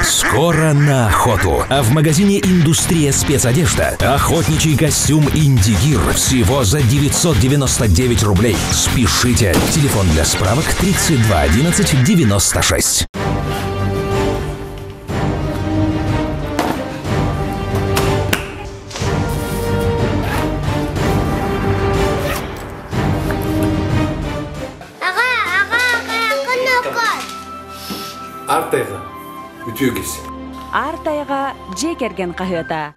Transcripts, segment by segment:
Скоро на охоту. А в магазине «Индустрия спецодежда» охотничий костюм «Индигир» всего за 999 рублей. Спешите. Телефон для справок 32 11 96. Артайға үтеу келсе. Артайға жекерген қахыта.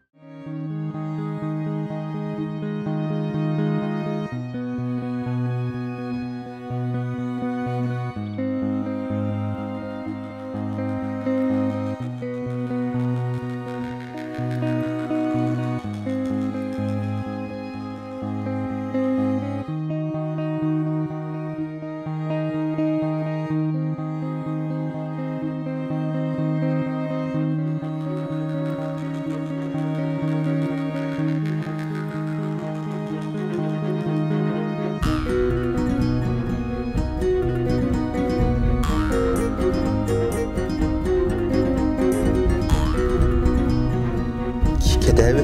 Ketabi.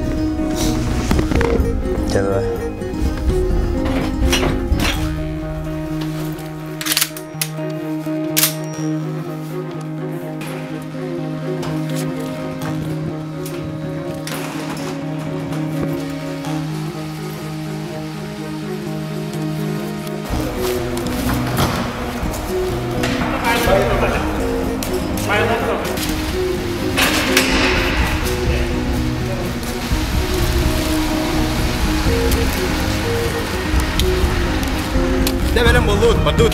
Coba. ده بلا مولود بدود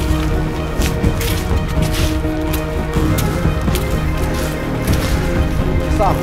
صعب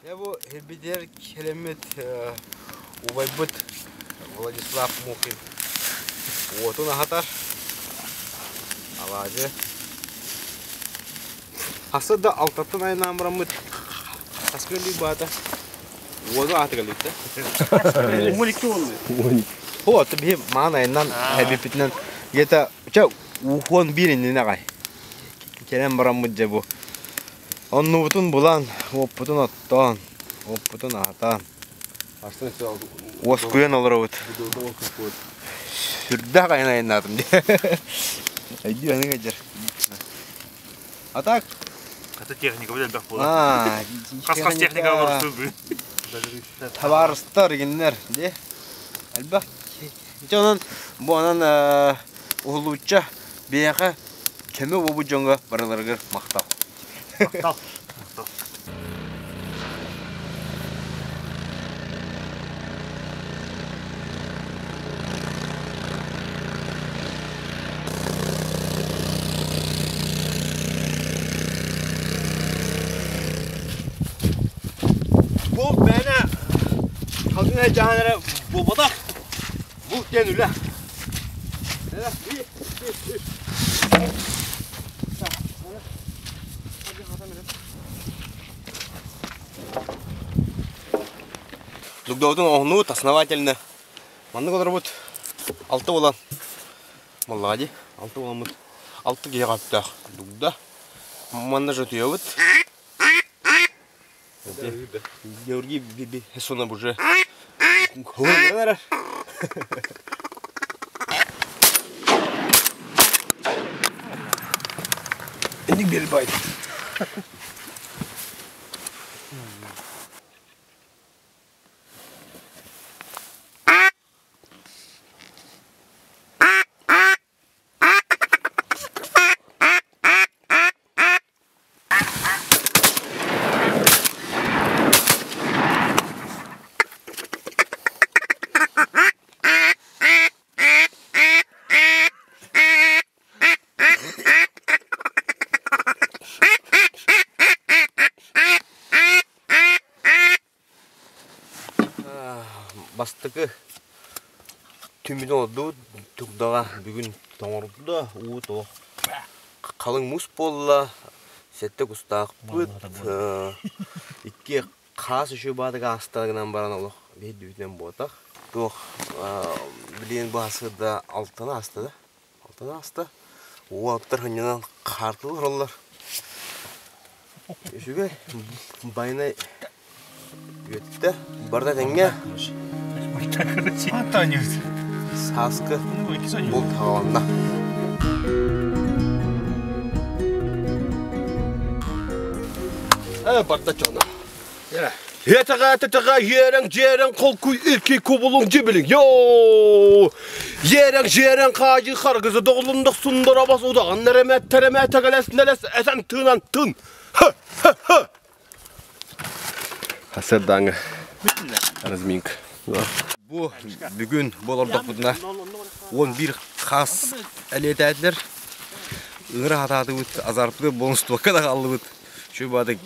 Я bu Herbider Kelemet Увайбыт Владислав Мухин. Вот он агатар. Алады. Асада алтатын айынан бұрамыд. Аскерлі бата. Вот он атыгалықты. Умоликті олды. О, тібе маған айынан әбепітінен. Ета, ухон бірінен ағай. Келен бұрамыд же бұл. Он бутун булан, оппутун оттон, оппутун атан. Оскуен олар вот. Сюрда кайнайын атым. Айди аны кайдер. А так? Это техника білен бақ болады. Қас техника бар сөзді. Табарыстар геннер, де? Әлбақ. Жонан bu анан улучча бияқа кеме обу жонга бараларгыр мақтау. Мақтал. Bu bana Kalkın canlara bu batak. Bu denüle. Лугдоутун оғынуыт основательно. Манны қодар бұд. 6 болан. Моллади. 6 болан бұд. 6 кей қаптақ. Лугда. Манны жөтуе бұд. Георгий Хесона бұжы. Хуланар. Ending beri bayt. Бастықы түмін олды тұқдаға бүгін тоңырды ұғыт оқ. Қалың мұс болла, сәтті құстақ бұд. Икке қас үші бадыға астағынан баран олық бейді үйтінен болдақ. Тоқ білейін басы да алтына асты да. Алтына асты. Оғы алыптар хыннан қартылыр олар. Үшіге байынай өтті. Барда тәңге Саскы бұл тағалында. Барда чоны. Етіға ерің қол көй еркей көбілің жебілің. Ерің қажы қарғызы доғылындық сұндыра бас одаған нәремет тәгілесін әсән тыңнан тың. Қасырдаңы. Разминка. Bu bugün bolorduk buna 11 қас әлет әділер. Үңір атады бұд, азарпы бонустуаққа да қалды бұд. Şu бады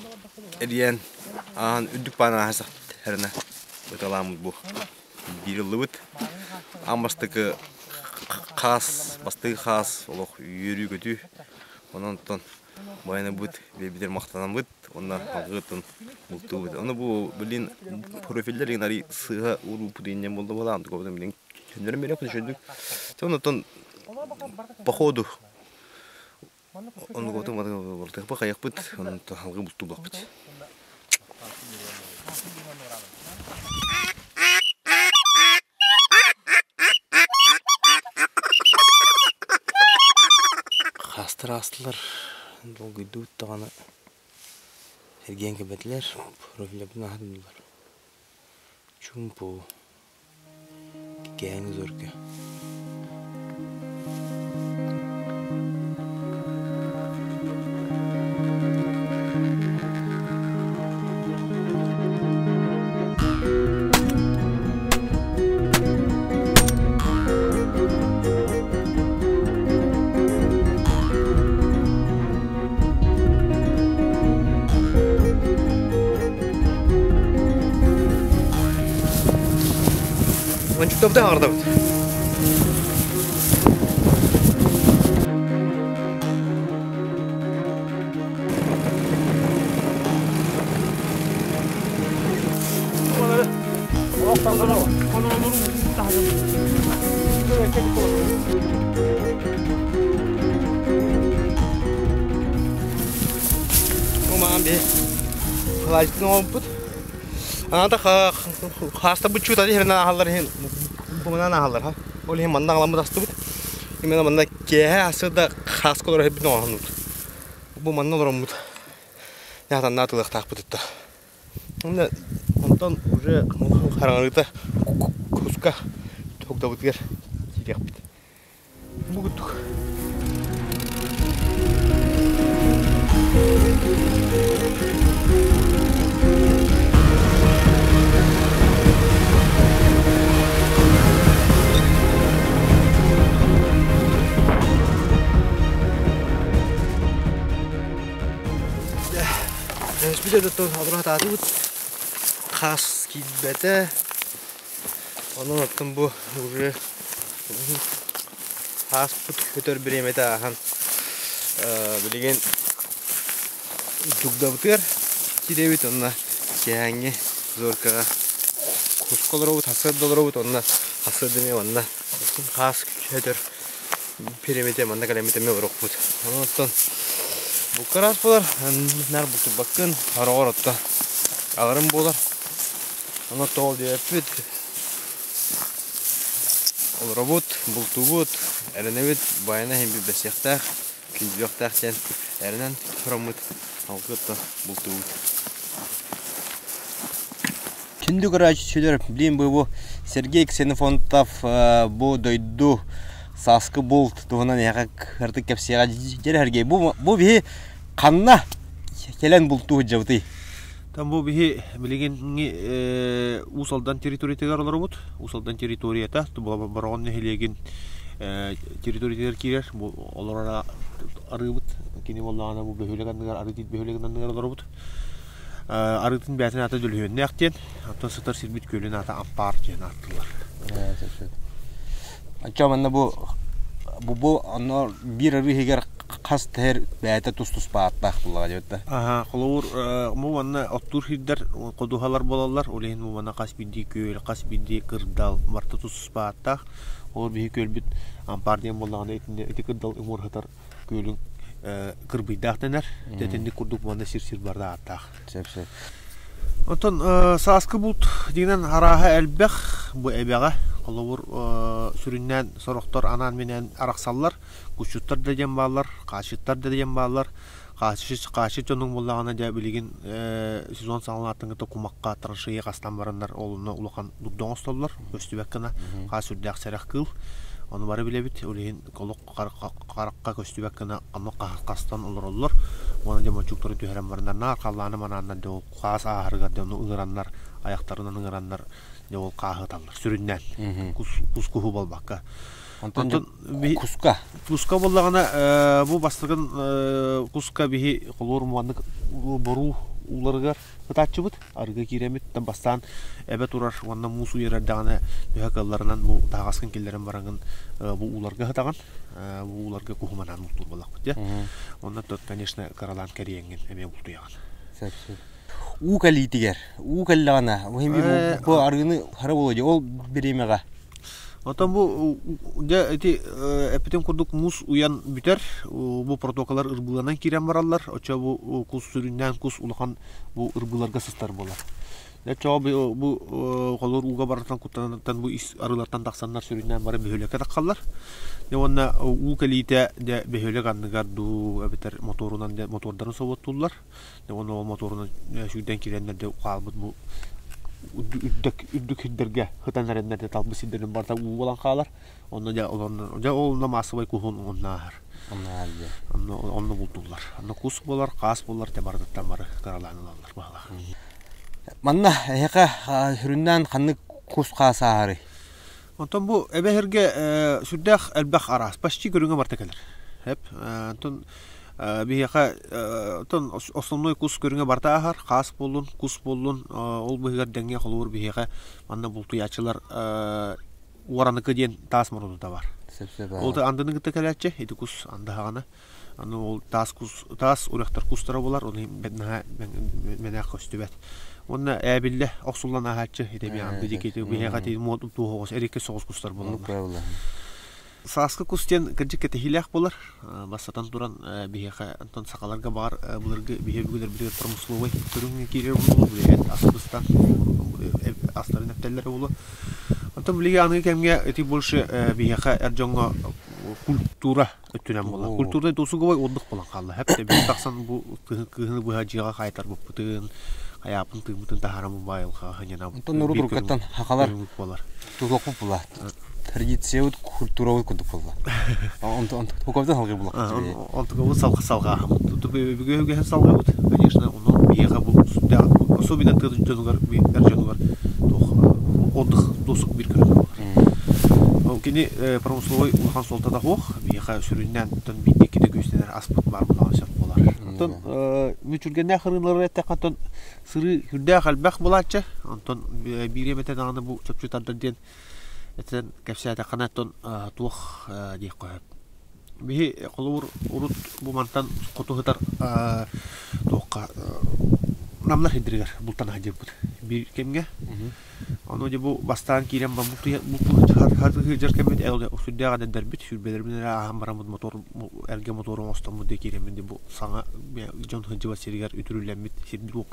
әлиен ағын үддік бана әсіқ әріні бұталамыз бұл. Bir yıllı бұд. Амбастықы қас, бастығы қас, олық үйері көті. Онан тұн байыны бұд, бейбідер мақтанан бұд. Онна алғытын бұлты бұд. Оны бұл білін профилдер еңари сыға ұру бұдайынен болды болады. Көбідің білін кендерін беріп көшедік. Оны тұн походу. Оны көбідің бұртық бұл қаяқ бұд. Оны тұн алғы бұлты бұлақ бұд. Қастыр астылар. Долгый дуд тағаны Ergen kebetler, profillerden ahadımlar. Çumpu, geng zorke. Çok da ağırdı. Tamam bir. Kalaştın oldu. Anda hasta bu çuta diye herna hallar hen. Bugünden ağlar ha. Öyle hem mandan alamaz astı bud. Hemen mandan kehe asıda khas kolor hep ne Bu mandan olur bud. Ya da natılıq takip etti. Onda ondan уже karanlıkta kuska çok da budger. Gidiyor bud. Bu gittik. Bir de tutun, adına tadı bu kas kibete Onun attım bu уже хаспут көтөр биремете ахан билеген дугдабытыр кидебит онна кеңе зорка кусколоробут хасырдолоробут онна хасырдыме онна хас көтөр биремете манда калеметеме орокпут онтон бу карас болар нар буту бакын харагоротта агырым болар аны тол депит ол робот бултубут эренебит байына хем бир бесяктак кинжоктак сен эренен хромут алгытта бултубут кинди грач блин бу Сергей Ксенофонтов бу дойду саскы болт тугунан яга кырдык кепсега жерерге бу би канна келен булту жабыты там бу би билеген усалдан территориятар олорбут усалдан территорията була барган хелеген территориятар кирер бу олорара арыбыт кини боллагана бу бөһөлөгөндөр арыдит бөһөлөгөндөр олорбут арытын бәтен ата дөлөһөнне актен ата сытар сирбит көлүн ата аппар жен аттылар ачаманна бу анор бир рыгер кастер бәте тустус бааттак булга жөттө колор му анна оттур хиддер кодухалар болалар олен му ана каспиди көөл каспиди кырдал марта тустус бааттак ол би көлбүт ампар ден болганда эти кырдал умурхатар көөлүн кырбыйдактенер тетенди курдук манда сир барда аттак сепсе отон саскы бут дигенен араха элбех бу эбега колор сүрүннен сороктор анан менен араксаллар кучуттар деген баалар кашыттар деген баалар кашыт жонун боллагана да билген сезон салынатын кумакка траншея кастан барандар олуна улакан дудоңостоллар көстүбеккана касүрдак сарак кыл onu bari bilebit oleyin kolok karakka köstübekkene ama kastан olurlar onu da maçukları tüherem varlar na kallanı manandan da kas ahırga da onu ıgıranlar ayaklarından ıgıranlar da ol kahıtallar süründen kuskuhu bolbakka ondan kuska bollagana bu bastırgın kuska bihi kolor muandık boru ulargar hıtatçıbıt arıga kiremit tam bastan evet urar wanna musu yererdağına büyükallarından bu tağaskın killerin barangın bu ularga hıtagan bu ularga kuhumanan muhtur bolak ya ondan tot конечно karalan kariyengen eme bultu yagan u kalitiger u kallana muhim bu argını hara boloje ol birimega Otan bu da eti epitem kurduk mus uyan biter bu protokollar ırbılanan kiren barallar oça bu kus süründen kus ulakan bu ırbılarga sıstar bolar. Ne çoğu bu kolor uga baratan kutandan bu arılardan taksanlar süründen bara behöleke takkallar. Ne onna u kalite de behölek andıgar du ebiter motorundan de motorların soğutullar. Ne onna o motorundan şuradan kirenler de kalbıt bu üddük hidderge hıtanlarından da talbı sidderin barda uğulan kalar. Onda ja olna masıbay kuhun onlar. Onu buldular. Onu kus bolar, kas bolar te bardattan barı karalanılar bağlar. Manna heka hüründen kanı kus kasarı. Ondan bu ebeherge sürdek elbek aras. Başçı görünge bartakalar. Hep ondan biheka ton основной кус көрүнгө барта ахар кас болун кус болун ол быгар деңге кылуур бихека манда булту ячылар уараныкы ден тас мурду да бар ол да андыны гыта келече эти кус анда хагана аны ол тас урактар кустара болар оны мене көстүбөт онна эбилле оксуллан ахачы эти би анды дикети бихека ти мод тугос эреке согус кустар болар Саскы кустен кыржыккете хилях болар. Басатан туран бихеха антон сакаларга бар буларга бихебүгөлөр бир промысловый көрүнгө кирер болу билет Асбыстан астарын эптелери болу. Антон билеге аны кемге эти больше бихеха эржонго культура өтүнөн болу. Культурда досугой отдых болан калды. Хепте бир таксан бу кыгыны бу хажыга кайтар буптын аяпын тымытын тахарамы байылга ханена. Антон нуру каттан хакалар болар. Тузокуп болар. Традиция вот культура вот куда было. Он покупает халги было. Он такой салга. Тут бегаю салга вот. Конечно, он ехал бы сюда. Особенно ты джунгар, эрджунгар. Отдых досуг бир көрүнө. кини промысловой улахан солтада хох, бияха сүрүннән тон битеки де көстенер аспыт бар булган болар. Тон мүчүргәндә хырынлары тәкәтон сыры хүрдә халбах булача, антон биремете даны бу чөпчөтардан ден этен кәпсәдә канаттон тух дик куйып. Би колур урут бу мантан котугытар тохка намлар хидригер бултан хаҗып бу. Bir kemge. Onu da bu bastan kirem bu har jerkemde elde usuda da derbit şurbelerine ahmaramız motor erge motoru ostamı de kireminde bu sana jon hıcıva seriger ütürülenmit şimdi bu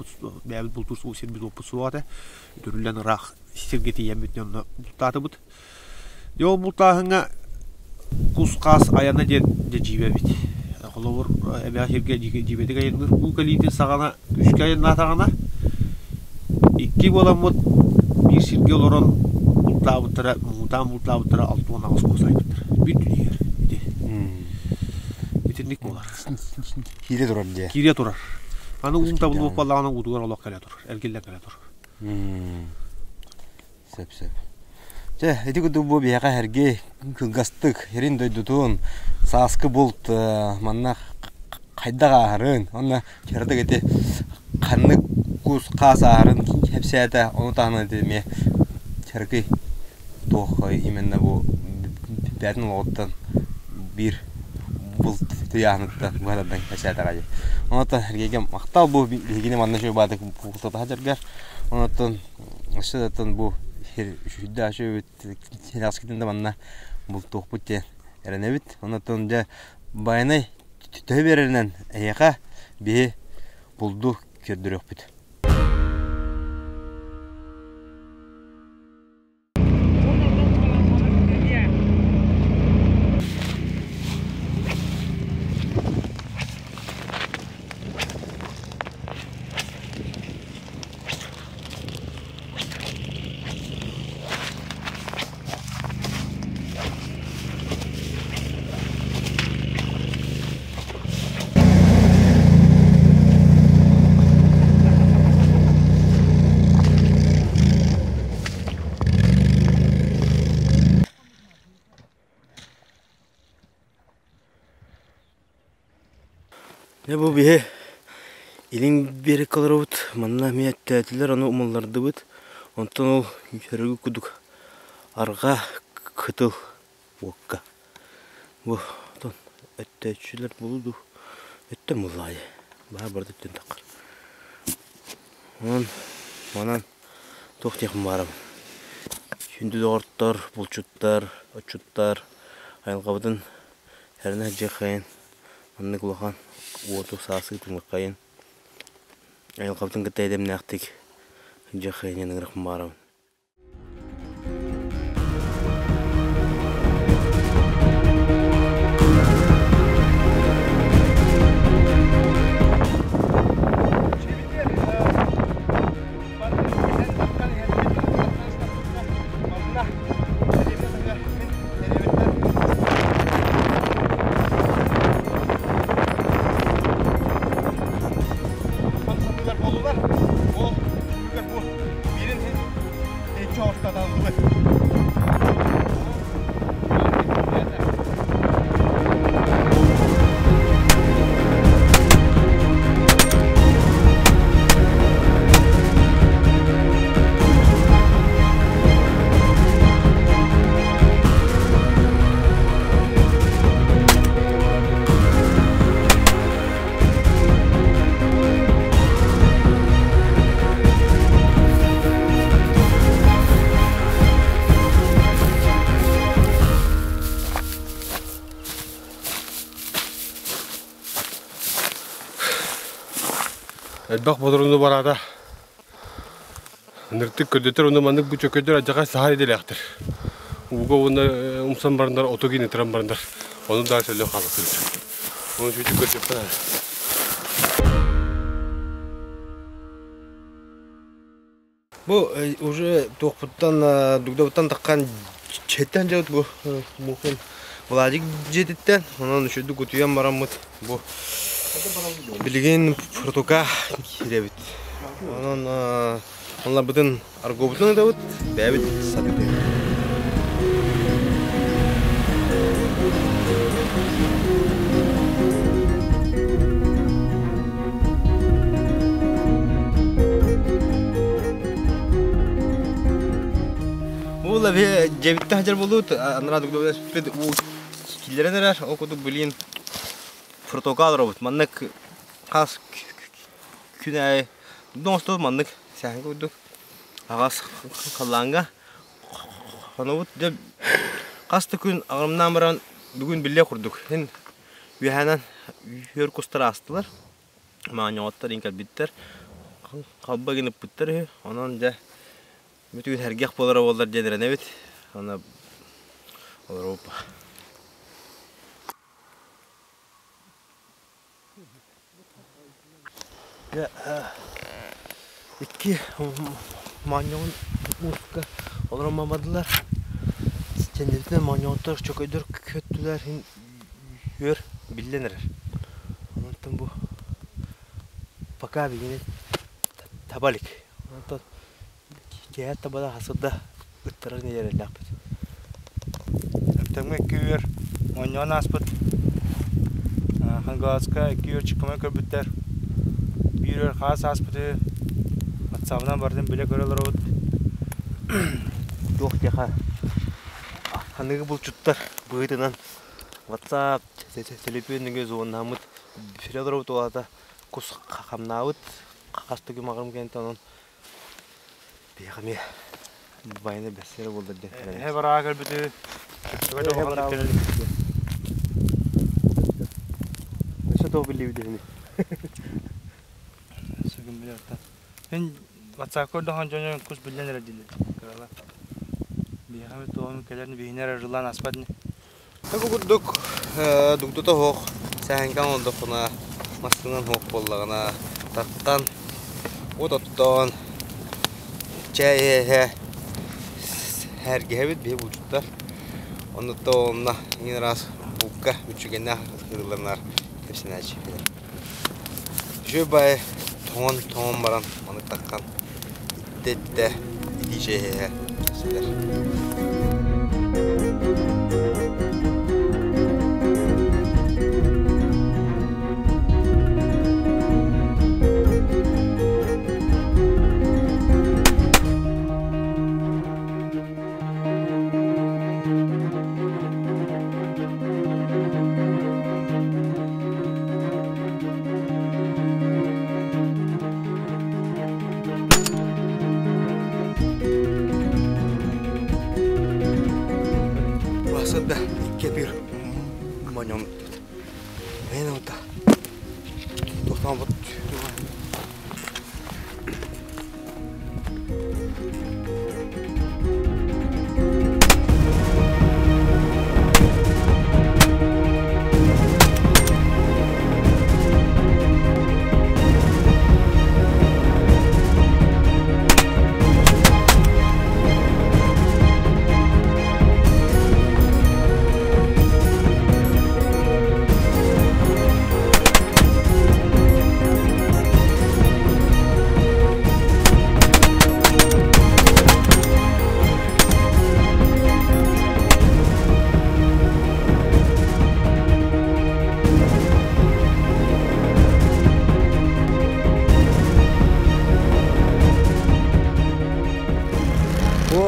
bel bultur su şimdi bu suata ütürülen rah sirgeti yemit onu tatı bu. Yo bu tahına kuskas ayana de jibe bit. Kolor ebe herge jibede gayınır bu kalite sağana üçkayın natağana İki bolamut bir sirge oloron bultlabutra, mutan bultlabutra altına ağız koysaydıdır. Bir dünya. Bitirnik bolar. Kire durar diye. Kire durar. Anı umta bulup balağına udugar Allah kale durur. Ergiller kale durur. Sep. Ce, edi kudu bu biyaqa herge kılgastık, herin doydutun, saskı bult, manna qaydağa harın, onna kerda gete kanlık kus kasarın hepsi de onu tahmin edilmeye çarkı toh imenna bu bedin olottan bir bult tuyanıkta bu kadar hepsi de gayet. Onu da herkese maktal bu bilgini anlaşıyor badık bulta da hacerger. Onu da aşağıdan bu şu da şu yaskıdında bana bult toh butte erenebit. Onu da bayana tüteberinden ayağa bir buldu kördürük bit. Ne bu bihe ilin beri kalarıvut manna miyettetiler onu umallardı bit ondan ol yürügü kuduk arga kıtıl vokka bu ton ettetçiler buldu ette mulayı bana barda tün takar on manan tohtiyak maram şimdi doğurtlar bulçutlar açutlar ayılgabıdın her ne cekayın anne kulakan Uotu saası tümekayın. Ayol kaptın kita edem naktik. Jakaynya ngerak maram. Elbaq bodurunu barada. Nırtık ködeter onu mandık bu çököder acaba sahar edilecektir. Uga onu umsan barınlar otogini tram barınlar. Onu da söyle kalırsın. Onu çocuk götürüp Bu уже tohputtan dugdabuttan takkan çetten jawut bu mungkin Vladик jeditten onun şöyle kutuyan maramut bu bilgin protoka kirebit onun onlar bütün argobutun da bit bebit satıyor Ула бе жебитте хажар болут, анара дугдо спед у килеренер окуду билин протокол робот. Маннык кас күнәй досто маннык сән күдүк. Агас калланга. Ханабут деп касты күн агымнан баран бүгүн билле курдук. Ин үһәнән үер кустар астылар. Мааньоттар инкәл биттер. Кабба генеп биттер. Анан да Bütün hergah polara bollar jederen evet. Ana Avrupa. Ya iki manyon muska olamadılar. Kendilerinden manyonlar çok ödür kötüler yür billenir. Anlattım bu. Paka bir yine tabalik. Anlattım. Hatta bana hasada ıttırır ne yere lapet. Öptüğüm eküyor, manyon aspet. Hangazka eküyor çıkmaya körbütler. Bir yer khas aspeti. Atsavdan bardan bile görüyorlar ot. Yok ya. Hangi bulçutlar buyduğundan WhatsApp, telefon göz onamut firador ot oada kus kamnaut kastı ki mağrum kenton. Biyakmi bayne besere buldu diye. He bara körbütü. Nasıl doğru biliyor diye. Sögün biliyor da. Ben WhatsApp'ta da hangi kus bilenler edildi. Kırala. Biyakmi doğum kelerini bihiner arılan aspadni. Tabii kurduk. Duktu da hoş. Sen kan oldu buna. Masından hoş bollağına. Tattan. O tattan. Çay her gebet bir vücutlar. Onu da onunla yine rast bukka üçgene hırlanlar hepsini açıyorlar. Şu bay ton baran onu takkan itte idişe kesiler. Da iki bir manyon. Ne oldu? Dostum bak.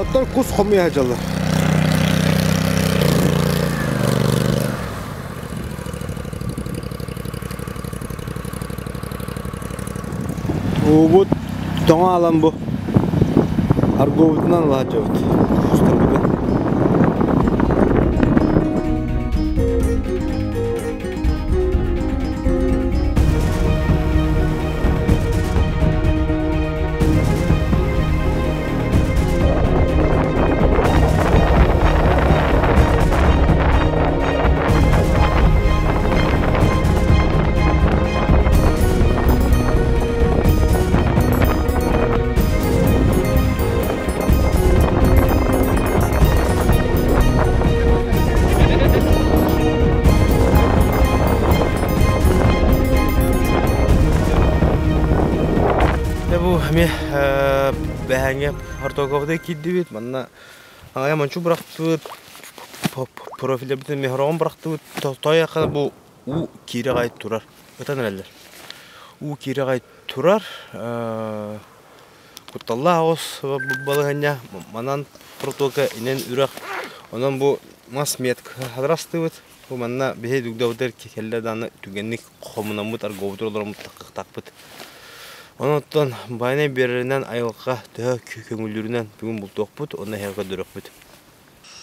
Otlar kus komaya hacalar. Bu tona alan bu. Argovutdan alacağız. Ми бәһәңе Портоговда кидди бит. Манна аңа манчу бырактыбыт. профиле битен мехрон быракты тояка бу у кире гайт турар. Өтөнөлөр. У кире гайт турар. Кутталла ос балыгanya манан протока инен үрак. Онан бу масметк хадрастыбыт. Бу манна бехе дугдавдер келле даны түгенник комунамыт арговдурларым такпыт. Онотон байна беренен айылга тө көңүлүрүнөн бүгүн бултокпут, онна херге дөрөкпүт.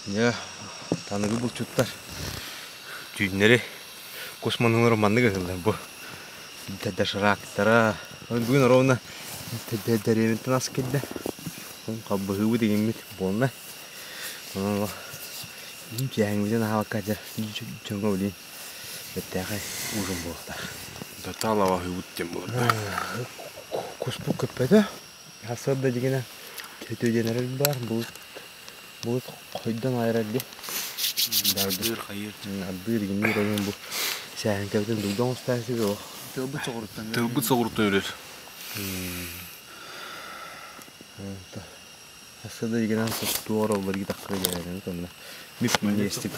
Я таныгы булчуттар. Түйнери космонолор манныгы кылды бу. Дашрактара. Бүгүн ровна деревентен аскелде. Он кабыгы деген мит болна. Аны Ничего, на авокадо, ничего не это ужин был так. Да талава хутем был. Куспу капеда, асада дигена, кету генерал бар, будет койдан айралды. Бир хайыр. Бир генерал район бу. Сен кептен дугдан стасы бу. Тылбыт согуртан өрөр. Асада дигена туора бирге таккыр генерал тонна. Миф мне стип.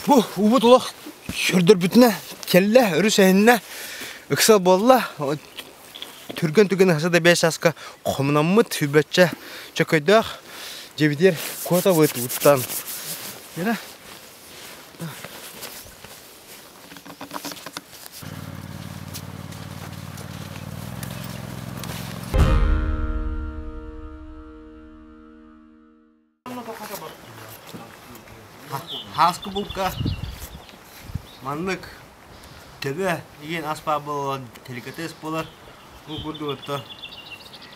Бу убут улак шөрдөр бүтнә келле үрүсәһеннә ыкса болла түргән хасада 5 аска комнаммыт хүбәтчә чөкөйдәк жебидер кота бут уттан яна Хаскы булка маннык төбе деген аспа бол деликатес болар. Бу бурду отто.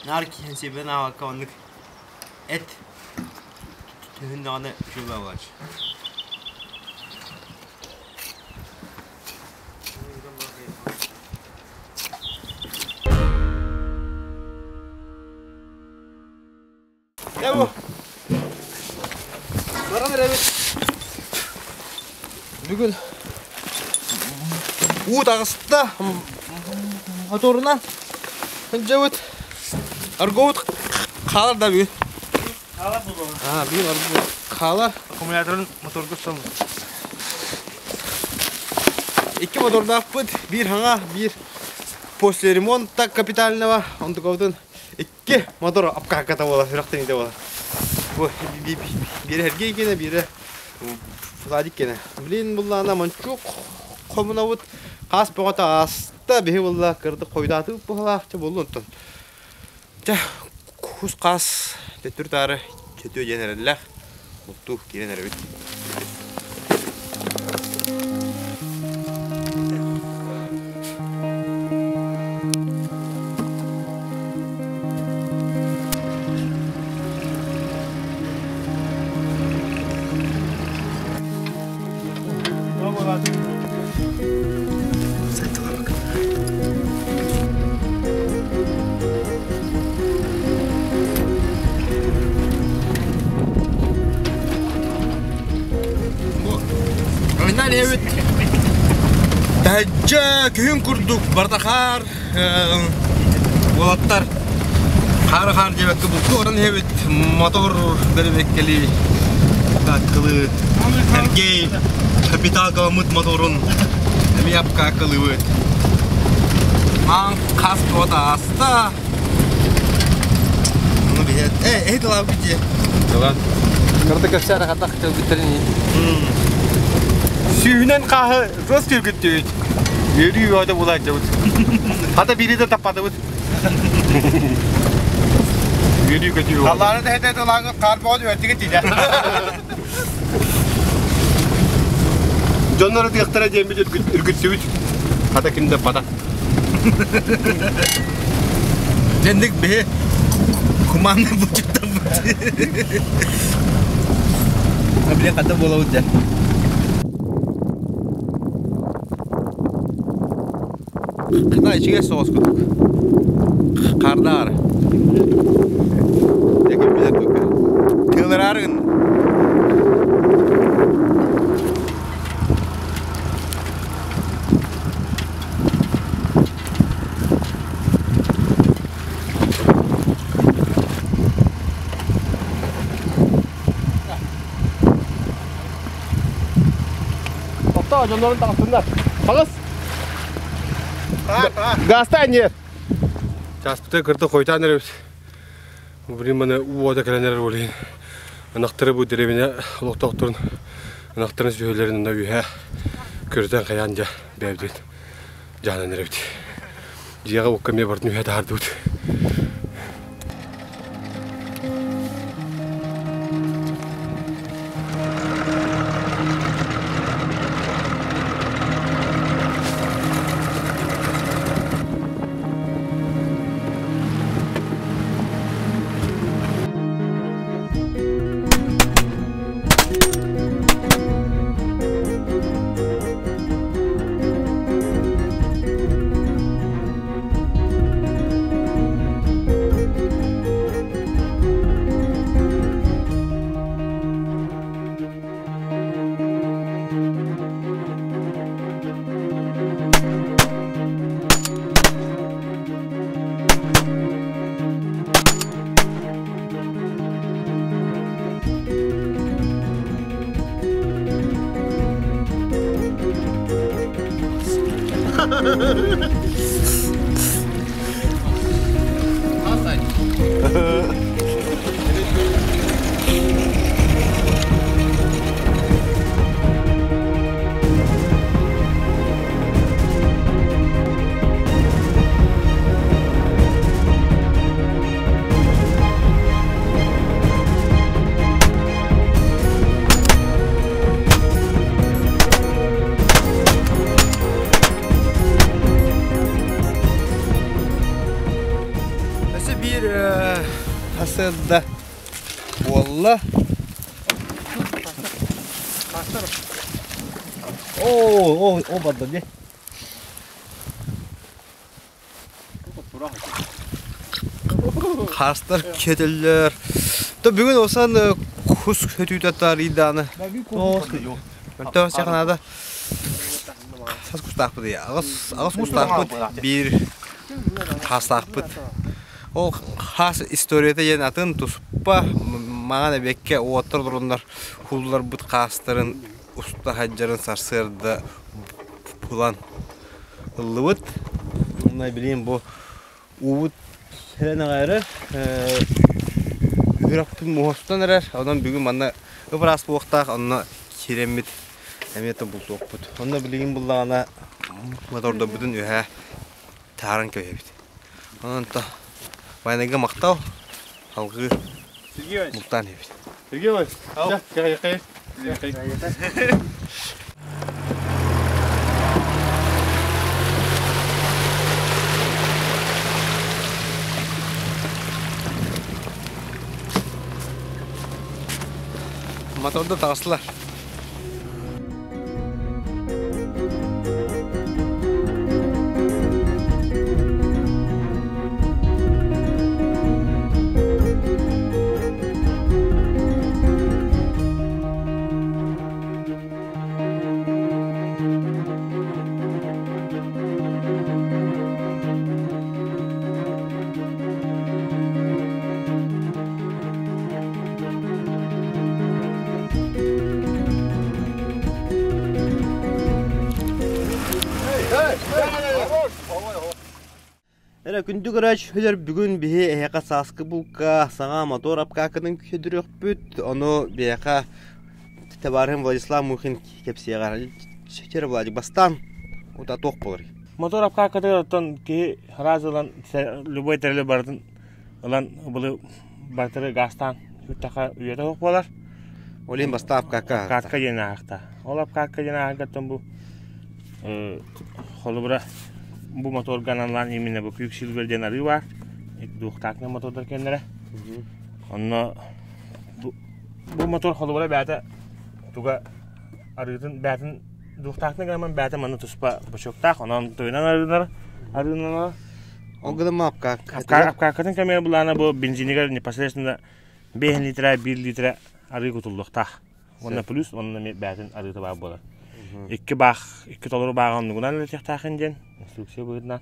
Нарки хенсебен аваканнык эт төһүндө аны жөбө бар. Яу. Баран ребят. Бүгін уытағысты моторынан жауыт арговыт қалар да бүгін. Қалар бұл болған? Бүгін арговыт қалар. Аккумуляторын моторға ұсталды. 2 моторда бұд, бір хаңа, бір после ремонта капитального. Онды көвдің 2 мотор апқа-қата бола, үрақтен ете бола. Бірі әрге екені, бірі Владик кене. Блин, булла ана манчук комунавут кас богота аста бе булла кырды койдатып булакчы болдун. Жа кус кас төтүртары кетүү женереллер. Мутту киренер бит. Evet. Tacca köyün kurduk bardakar Олаттар қар жебекке бұлты орын хебет мотор беребеккели каккылы әргей капитал каламыт моторын әмияп каккылы өт. Маң қас қота аста. Мұны бейет. Дылау бейте. Дылан. Кырды көпсәрі қатақ көп бітірін. Сүйінен қағы жос көлгітті өт. Ері өйді болайды өт. Қата бириді таппады өт. Ері көті өт. Қаллары да әтәді олаңы қар боғады өттігі дейді. Жонлары тұяқтара дембет үргітті өт. Қата кімді пада. Жендік бе құманды бұчықтан бұчы. Біле қата бола өтті. Қыта ішіге соғыз көтік. Қардар. Декім білер көкке. Тылыр арығын. Тоқта, жонларын тағыстыңдар. Қағыз. Гаста нет. Жаспыта кырды қойтан әребіз. Бірін маны уода кәләнер болейін. Анақтары бұл деревіне ұлықтақ тұрын. Анақтарын сөйлерін үйе көрден қаян жа бәбден жанын әребді. Жияға өккеме бардың үйе дарды өт. Hasırda Valla o badda de Kastlar keteller Da bugün olsan kus kötü tatar idana Örtü sakınada Saz kustaqpıdı ya Ağız kustaqpıdı Bir Kastaqpıdı Ол хас историяда ен атын туспа маған әбекке оттыр тұрындар хуллар бұт қастырын ұста хаджарын сарсырды пулан ұллыбыт Онай білейін бұл уыт сәрен ағайры үйрақтың мұғыстан әрер Одан бүгін маңна ұпырас бұқтақ онына керемет әметі бұл тоқпыт Онда білейін бұллағына моторда бұдың өйә тарын көйебіт Онын та Вайнага мақтау, алғы мұқтан ебіт. Сергей Ой, жақай. Моторда тағысылар. Эре күндү гырач хөлөр бүгүн бие эяка саскы булка саңа мотор апкакының көдүрөк бүт. Ону бияка Товарым Владислав Мухин кепсиягар. Шекер Владик бастан ута ток болор. Мотор апкакыды оттон ки разылан любой терле бардын. Олан булы бартыры гастан үттака үйөтө ток болар. Олен баста апкака. Апкака жена Ол апкака жена агаттан бу холубра бу мотор гананлан именно бу күйк силверден ары бар. Дуктакны мотордар кендере. Онно бу мотор холубра бәті туга арыдын бәтін дуктакны ганаман бәті маны туспа башоктак, онан тойнан арыдынар. Оңгыдым апкак. Апкакатын камер булана бу бензинигер непосредственно 5 литра, 1 литра ары кутулдуктак. Онна плюс, онна бәтін арыды бар болар. Iki толору бағамнығынан өлетектақын ден, инструкция бұйдынан.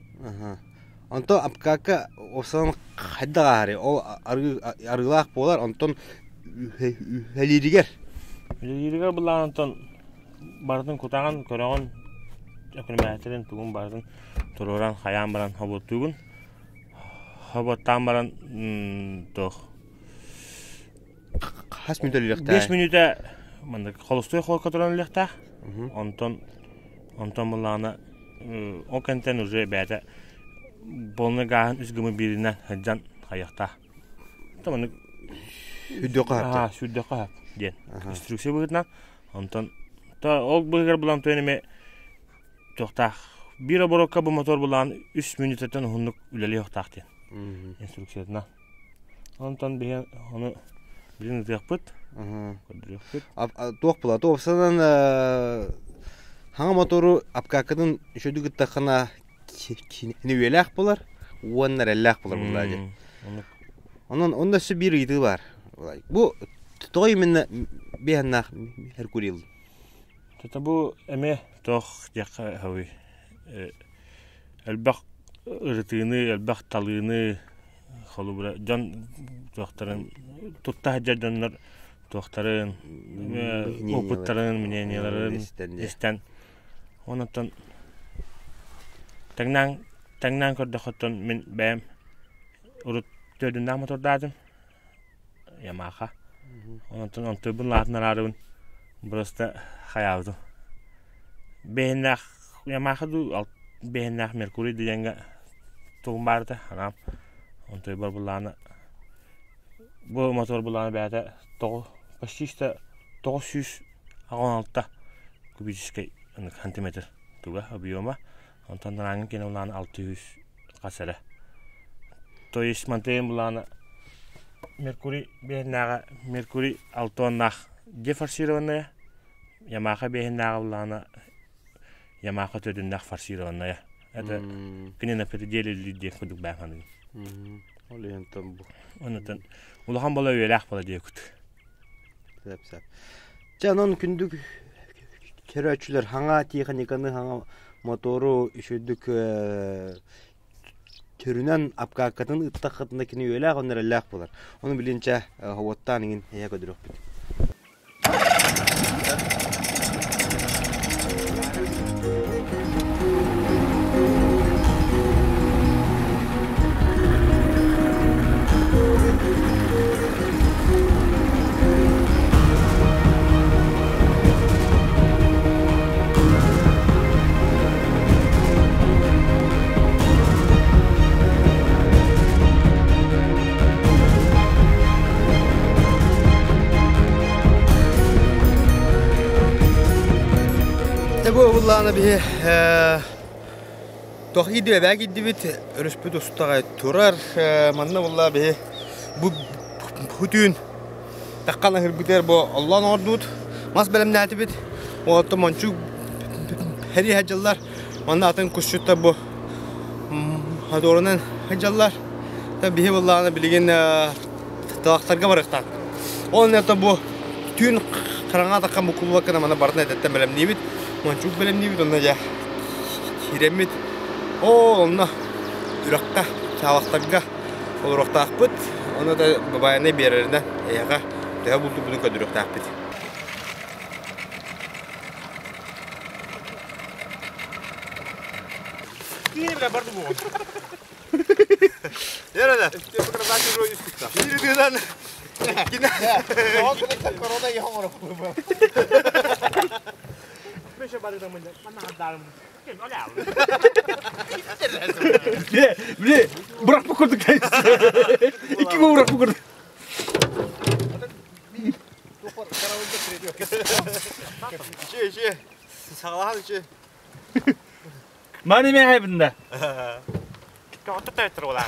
Онтон апкака осан қайдағары, ол арғылақ болар, онтон әлерігер. Әлерігер бұлар онтон бардың құтаған көріғын өкілмәттерін түгін бардың тұроран қаян баран хабот түгін. Хаботтан баран Қас минут өлектақ? 5 минута қолыстой қолқатыран өлектақ. Онтон бұлағына окентен уже бәті болны ғағын үзгімі бірінен ғаджан қаяқта. Сүдді қағап? Сүдді қағап ден. Инструкция бұғытынан. Онтон ол бұғығыр бұлан тойынеме тоқтақ. Bir оборотқа бұл мотор бұлағын 3 минуттен ұғындық үлелі оқтақ ден. Инструкциятынан. Онтон оны бірін ұтық бұд. Тоқ бұла. Тоқсынан хаңа мотору апкакының үшөді күттақына кені өләқ болар, уаннар әләқ болар бұлады. Онда сü бір үйді бар. Бұ тоқ еменна бейханнақ Меркурил. Бұ әме тоқ жаққа хауи. Әлбәқ ұрытыны, әлбәқ талыны қолу бұра. Жан тоқтарын, тұтта хаджа жонлар тоқтарын, опыттарын, мненияларын істен. Онаттан таңнан көрді қоттан мен бәйім ұрыт төдінден мотордадым. Ямаха. Онаттан он төбін латынар арығын бұрысты қаяуды. Бәйіннақ Ямаха ду бәйіннақ Меркурий дегенге тұғын барды. Анам он төбір бұланы. Бұл мотор бұланы бәйді почти 916 кубический сантиметр туга объема. Онтан ранген кене уланы 600 қасыры. То есть мантейн бұланы Меркурий бәйіннағы Меркурий 6 дефорсированная. Ямаха бәйіннағы бұланы Ямаха төдіндақ форсированная. Это кене на пределе людей күдік бәйінғаны. Олы ентен бұл. Онтан улахан бола өйләқ бола дей күт. Сәп. Жанон күндік керөчүлөр хаңа техниканы хаңа мотору үшөдүк төрүнөн апкакатын ыттакытына кини өләк оннар эләк булар. Оны билинче хаваттан иңин эя көдүрөк бит. Бұлланы бе тоқ еді бе бәк еді бет өріспі достаға тұрар манна бұлла бе бұтын таққаны хүргітер бұ Аллан ордуд мас бәлім нәті бет оғатты манчу әри әджалар манна атын күшітті бұ адорынан әджалар бе бұлланы білген тағақтарға барықтан ол нәті бұ түн қараңа таққан бұ күлуақына мана бардың әдеттен бәлім не бет Манчук белем не видно, я хиремит. О, он на уракта, чавахтага, он уракта пут, он это бабайны берерне, яга, я буду кадр уракта пут. Кини bile bardı bu. Nerede? İşte bu kadar zaten o üstlükte. Bir diyordan. O kadar korona yağmur. Beşe bardı da mı? Bana darım. Kim öyle abi? Bile bırak bu kurduk. İki mi bırak bu kurduk? Şey. Sağlahan şey. Mani me haybında. Kötü teytir ola.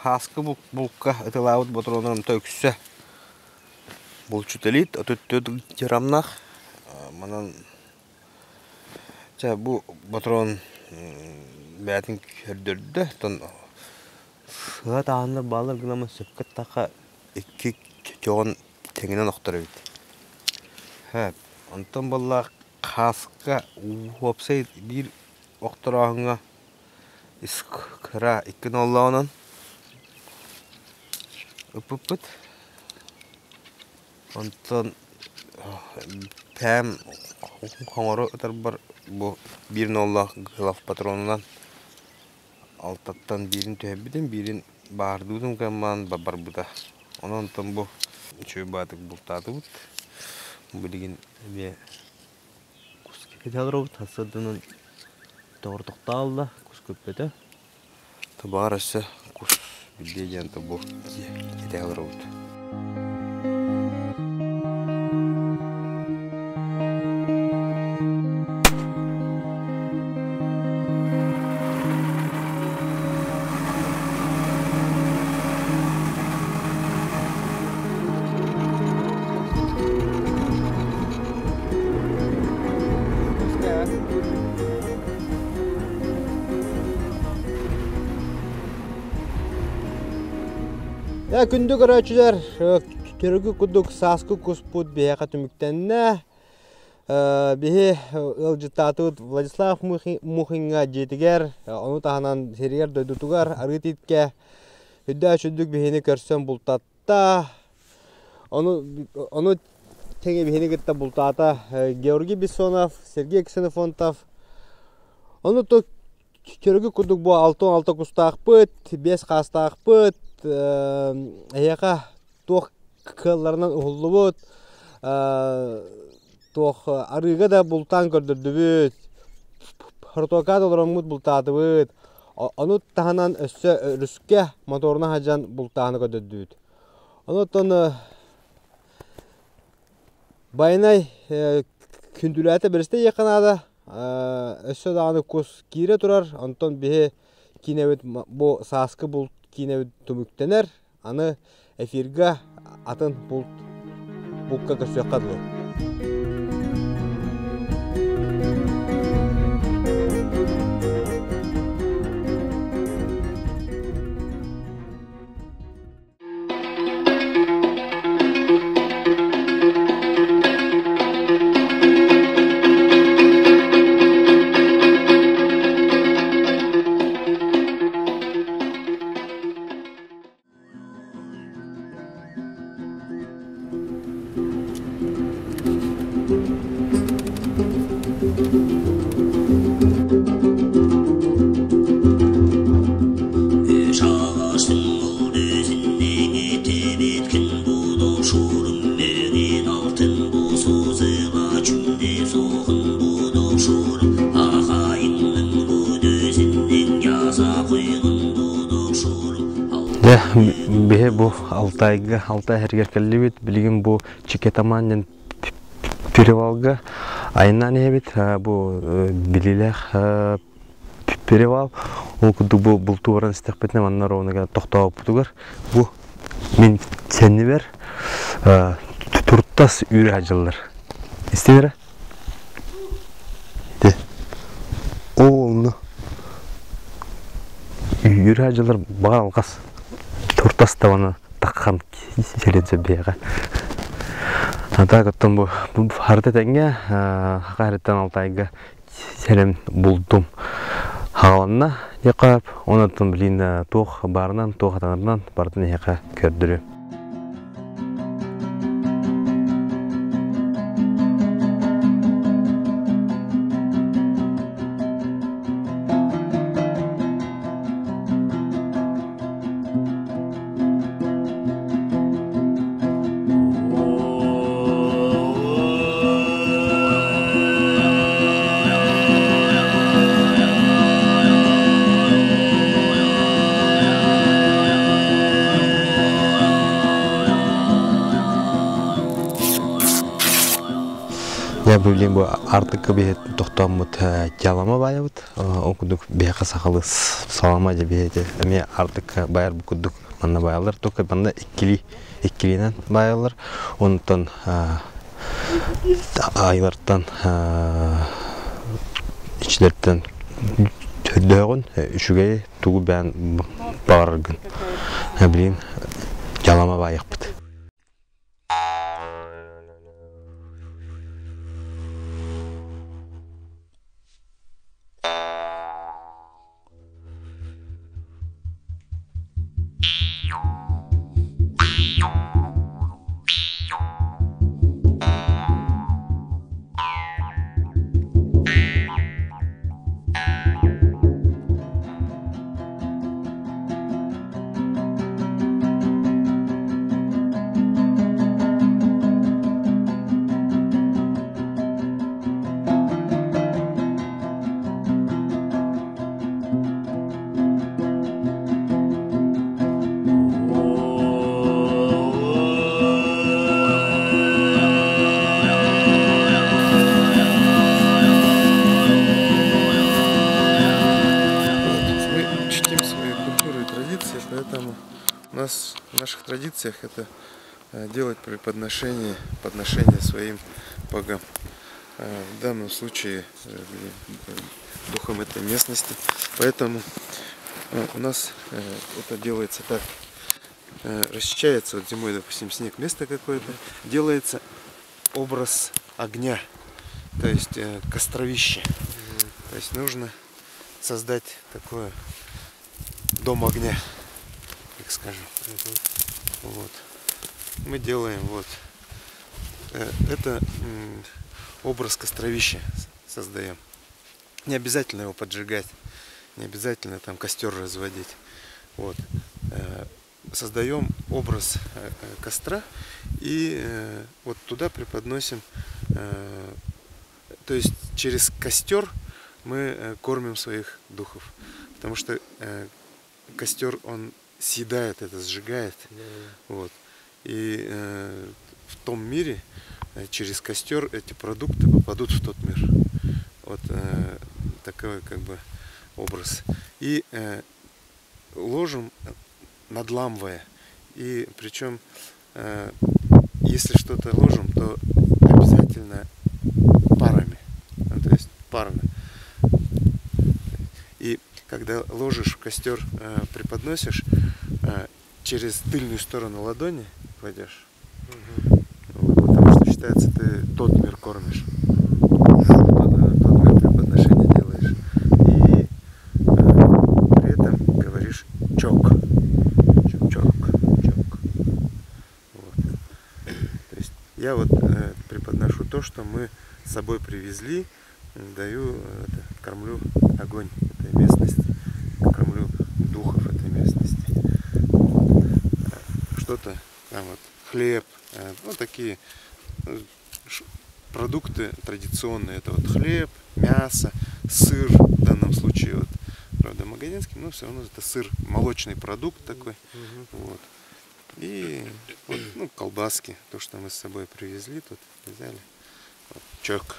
Хаскы булка ытылауыт ботронарым төксө. Булчутелит, өтөттөд жарамнах. Манан бу ботрон бәтин көрдөрдө. Тон сыгат аандар балар гынамы сөпкөт така 2 кёгон теңинен октор бит. Онтон балла хаска уопсай бир окторагыңа искра 2 ноллаонан Upput. Ondan hem hamuru öter bu bir nolla gılaf patronundan altattan birin töhbidin birin bağırdığım kaman babar buda. Ondan bu çöy batık bultadı bud. Bu digin bir kuskepedi robot hasadının doğrultukta aldı kuskepedi. Tabarası kus bildiğin bu gidelim robot. Ya күндү көрөчүлөр көрөгү кудук саскы куспут бияка түмүктенне бихи ылжытатыт Владислав Мухинга жетигер ону таханан серигер дойдутугар арытитке үддө чүдүк бихини көрсөм бултатта ону теге бихини гытта бултата Георгий Бессонов, Сергей Ксенофонтов ону то көрөгү кудук бу 6 кустакпыт 5 кастакпыт Аяка тох кылларынан угуллубут тох арыга да бултан көрдүрдүбүт портокад олоромут бултатыбыт ону таханан өссө рүскө моторуна хажан бултааны көрдүрдүбүт онотон байнай күндүләте берсте якынада өссө даганы кус кире турар онтон бихе кинебит бу саскы булт кине түмүктенер, аны эфирга атын бултка көсөк кадылы. Да, бе бу Алтайга, Алтай хергер келлибит, билген бу Чикетаманнен перевалга айнан ебит, бу билилех перевал. Ол куду бу бултууран стекпетне манна ровнага токтоп бутугар. Бу мен сеннибер туртас үйрө ажылдар. Истедер? Де. Олну. Үйрө ажылдар бага алгас. Туртас табаны таккан селенсе бега. Ата каттан бу харта тенге хараттан Алтайга селем булдум. Хаванна якап, онаттан билин тох барынан, тох атанарынан бардын яка көрдүрү. Я билем бу артык бе токтомут жалама байбыт. Окудук бияка сакалы салама жебеде. Эме артык байыр бу кудук манна байлар, только банда иккилинен байлар. Онтон айлардан ичлерден төдөгөн үшүгө тугу бен баргын. Билем жалама байыкпыт. Поэтому у нас в наших традициях это делать подношение своим богам. В данном случае духом этой местности. Поэтому у нас это делается так. Расчищается вот зимой, допустим, снег, место какое-то, делается образ огня, то есть костровище. То есть нужно создать такое дом огня, так скажем. Вот. Мы делаем вот это образ костровища создаем. Не обязательно его поджигать, не обязательно там костер разводить. Вот. Создаем образ костра и вот туда преподносим, то есть через костер мы кормим своих духов, потому что костер он съедает это, сжигает, вот. И в том мире через костер эти продукты попадут в тот мир. Вот такой как бы образ. И ложим надламывая. И причем, если что-то ложим, то обязательно парами. То есть парно. И когда ложишь в костер, преподносишь, через тыльную сторону ладони кладешь. Вот, потому что считается, ты тот мир кормишь. Тот мир преподношения делаешь. И при этом говоришь чок. Вот. То есть я вот преподношу то, что мы с собой привезли, даю, кормлю огонь этой местности, кормлю духов этой местности. Что-то там вот хлеб, вот такие продукты традиционные. Это вот хлеб, мясо, сыр в данном случае. Вот правда, магазинский, но все равно это сыр, молочный продукт такой. Вот. И вот, ну, колбаски, то, что мы с собой привезли, тут взяли. Вот, чок.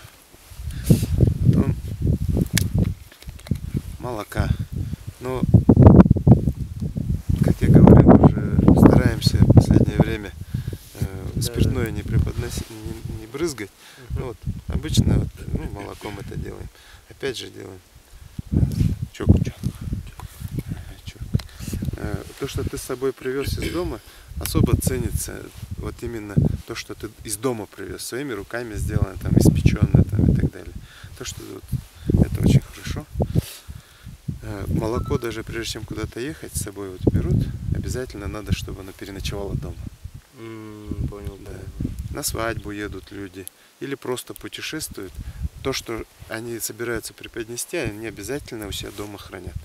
Потом молока. Но, как я говорил, уже стараемся в последнее время спиртное не преподносить, не брызгать. Ну, вот, обычно вот, ну, молоком это делаем. Опять же делаем чок. То, что ты с собой привез из дома, особо ценится вот именно то, что ты из дома привез, своими руками сделано, там, испеченное там, и так далее. То, что вот, это очень хорошо. Молоко даже прежде чем куда-то ехать с собой вот берут, обязательно надо, чтобы оно переночевало дома. Понял, да. На свадьбу едут люди или просто путешествуют. То, что они собираются преподнести, они обязательно у себя дома хранят,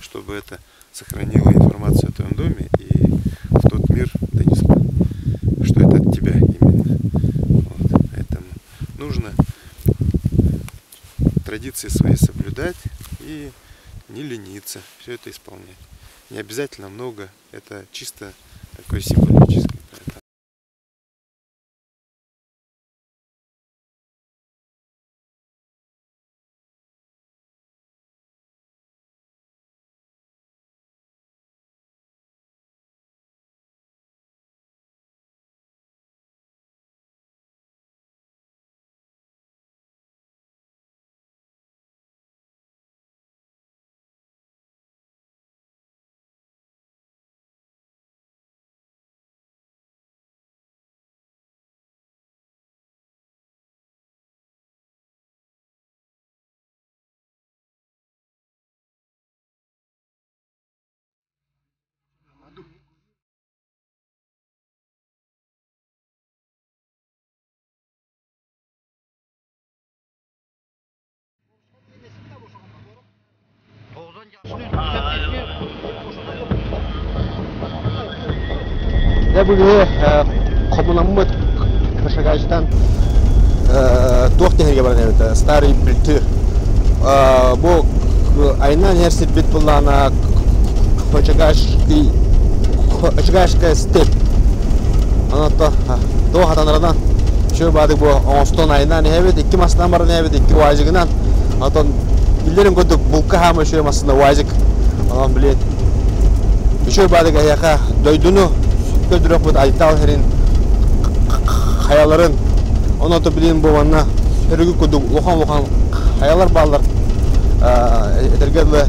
чтобы это сохранило информацию о твоем доме и в тот мир донесло, что это от тебя именно. Вот. Поэтому нужно традиции свои соблюдать и не лениться, все это исполнять. Не обязательно много, это чисто такой символический. Я бүгін қомынамын Кашагайстан тоқтенерге барған еді, старый білті. Бұл айнан ерсет бет бұлана Кашагайская степь. Ана то хатанардан шөй бадық бұл оңыстон айнан ебет, 2 масынан барын ебет, 2 уайзығынан. Атон білдерін көндік бұлқа хамы шөй масында уайзық. Анан білет. Шөй бадық аяқа дойдуну көдірек бұд айтал херин хаяларын. Оны то білейін болғанына үрігі көдік оған хаялар балар әтергерлі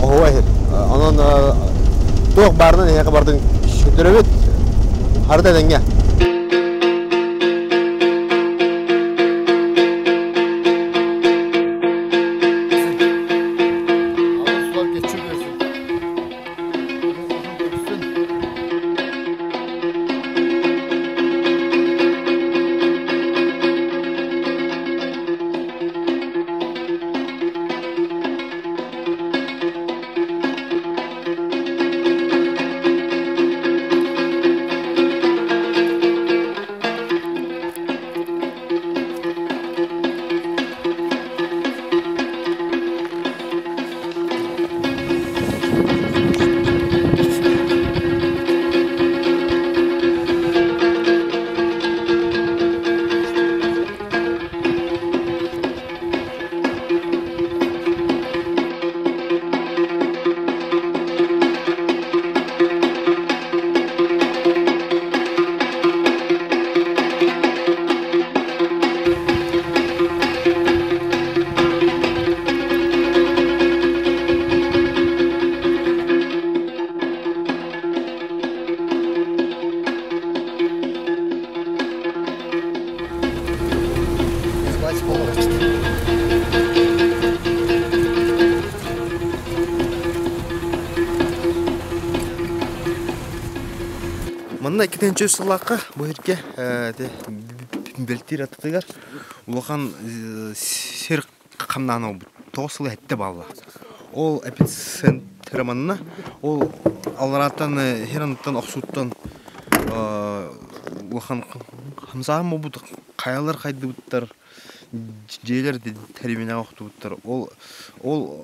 оғуа хер. Анан тоқ барынан аяқа бардың шөдіребет харда дәңге. Мында кетенче сылаққа бұйырке белтер атытығар. Улақан сер қамнаны тоғысылы әтті балы. Ол эпицентроманына, ол алараттан, херанттан, оқсуттан улақан қамсағым бұд қаялар қайды бұдтар. Желер терминал оқтуыттыр. Ол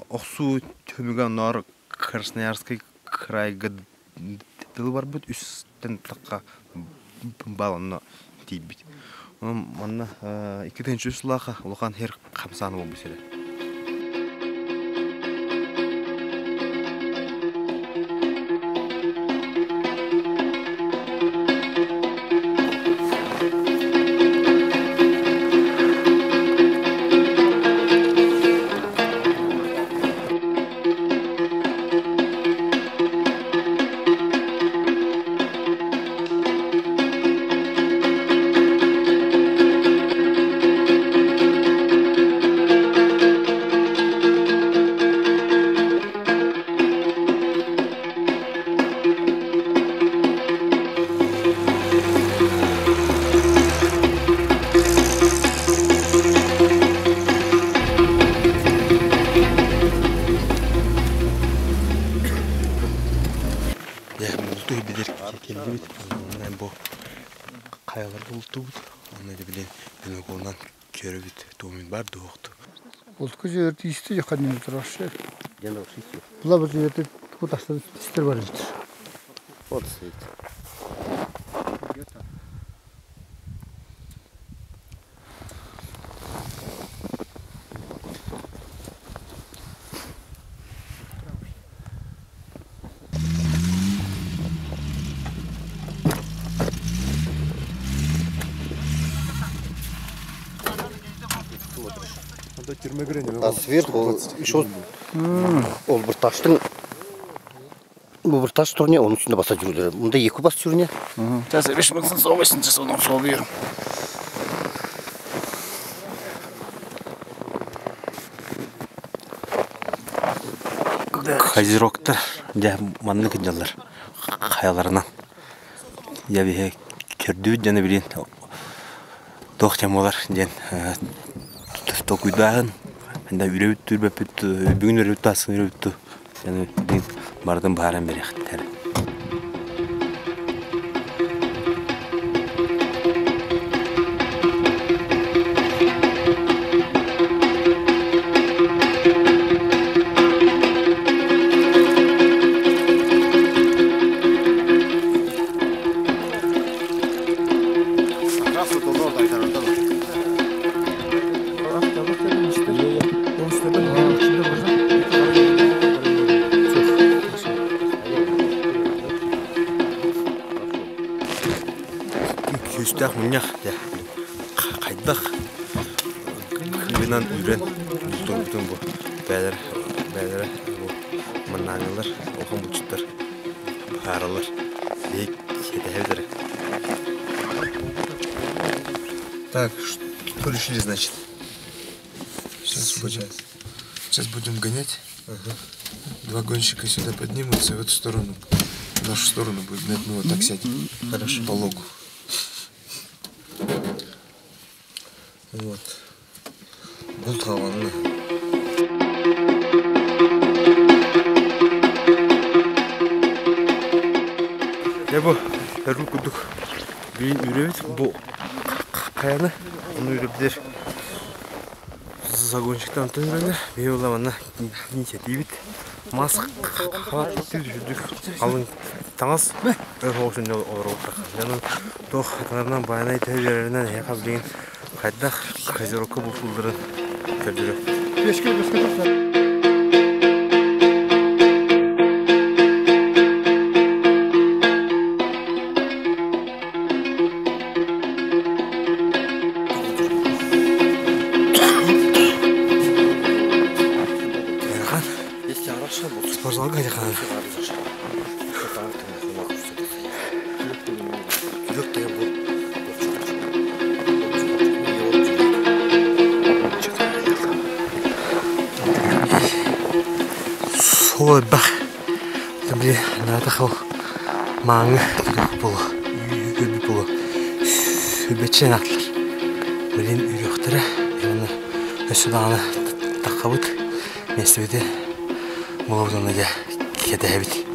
оқсу төміген нор Красноярский крайға дыл бар бұд, үстін таққа балынна дейбіт. Манна 2-ші ұсылаға ұлған хер қамсаны ол бісері. Қайаларды ұлты бұд, оны да білен бүні қолынан көрі бүд, домын бар доқты. Ұлтқы жерді есті жақанмен тұрақшы. Бұла бір жерді құтастан істер бар жетір. Вот стоит. А сверху еще ол бір таштың бұл бір таш түріне оның үстінде баса жүрдер. Мұнда екі бас түріне. Қазір 5.8 соның сол берім. Козерогтар, манны кінжалар қаяларынан. Я бе көрді жаны білен тоқтем олар ден токуйдағын. Анда үребіттір бәпітті, бүгін үребітті асын үребітті. Және бардың барын бері қыттары. Küstah munyak ya kaydak kıyınan üren bütün bu beyler bu mananyalar okan buçuklar paralar bek yeterli. Так, что решили, значит? Сейчас будем гонять. Два гонщика сюда поднимутся, в эту сторону, в нашу сторону будет гнать, мы вот так сядем. Хорошо. По логу. Вот. Бұл таванны. Я бы руку дух үйребет, бұл қаяны, оны үйребдер загонщиктан төнірені, бей оламана инициативит. Масық қават жүрдік, қалың таңыз өр оғышын олар отырық. Жанын тоқ атанарынан баянай тәуелерінен яқаз деген қайдақ козерогқа бұл фулдырын көрдірі. Бешке тоқтар. Спортзалға қайда қанады? Солай бақ. També nada қау маңы болу. Үйбі болу. Үйбетшен ақтылар. Білен үйректірі. Өсі дағаны таққа бұд. Местебеде Молодоны да кедәбит.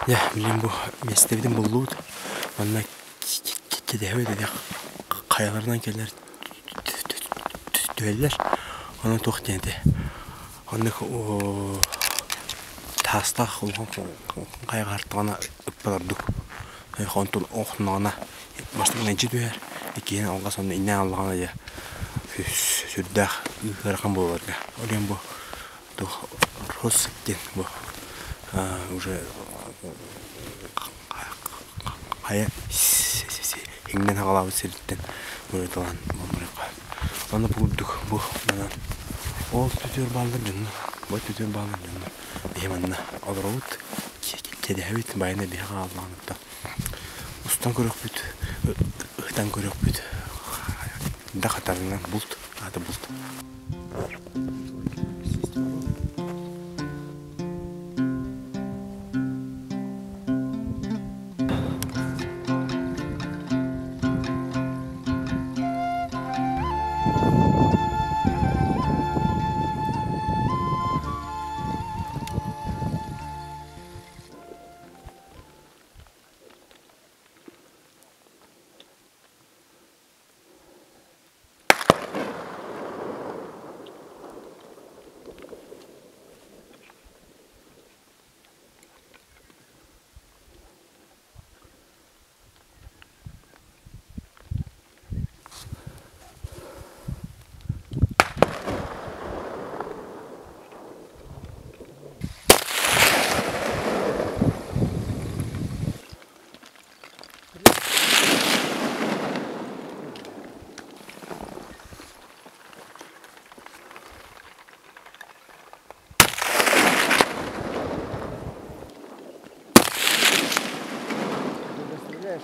Я, блин, бу местебиден буллут. Анна кедеһе дә каялардан келер. Төйләр. Аны тохтенде. Аны таста хулган кайгартына ыппардык. Хонтун охнана баштан җидәр. Икән алга сонда инә алган я. Сүддә иркән булырга. Олен бу Роскен бу уже ая иннен хагалабы сирттен мөрдән мамрыка. Аны булдык бу менән. Ол төтөр балды мен. Бу төтөр балды мен. Яманна алырут кедәбит байны бега алганыкта. Устан көрөк бит. Ыктан көрөк бит. Да хатарынан булт, аты булт.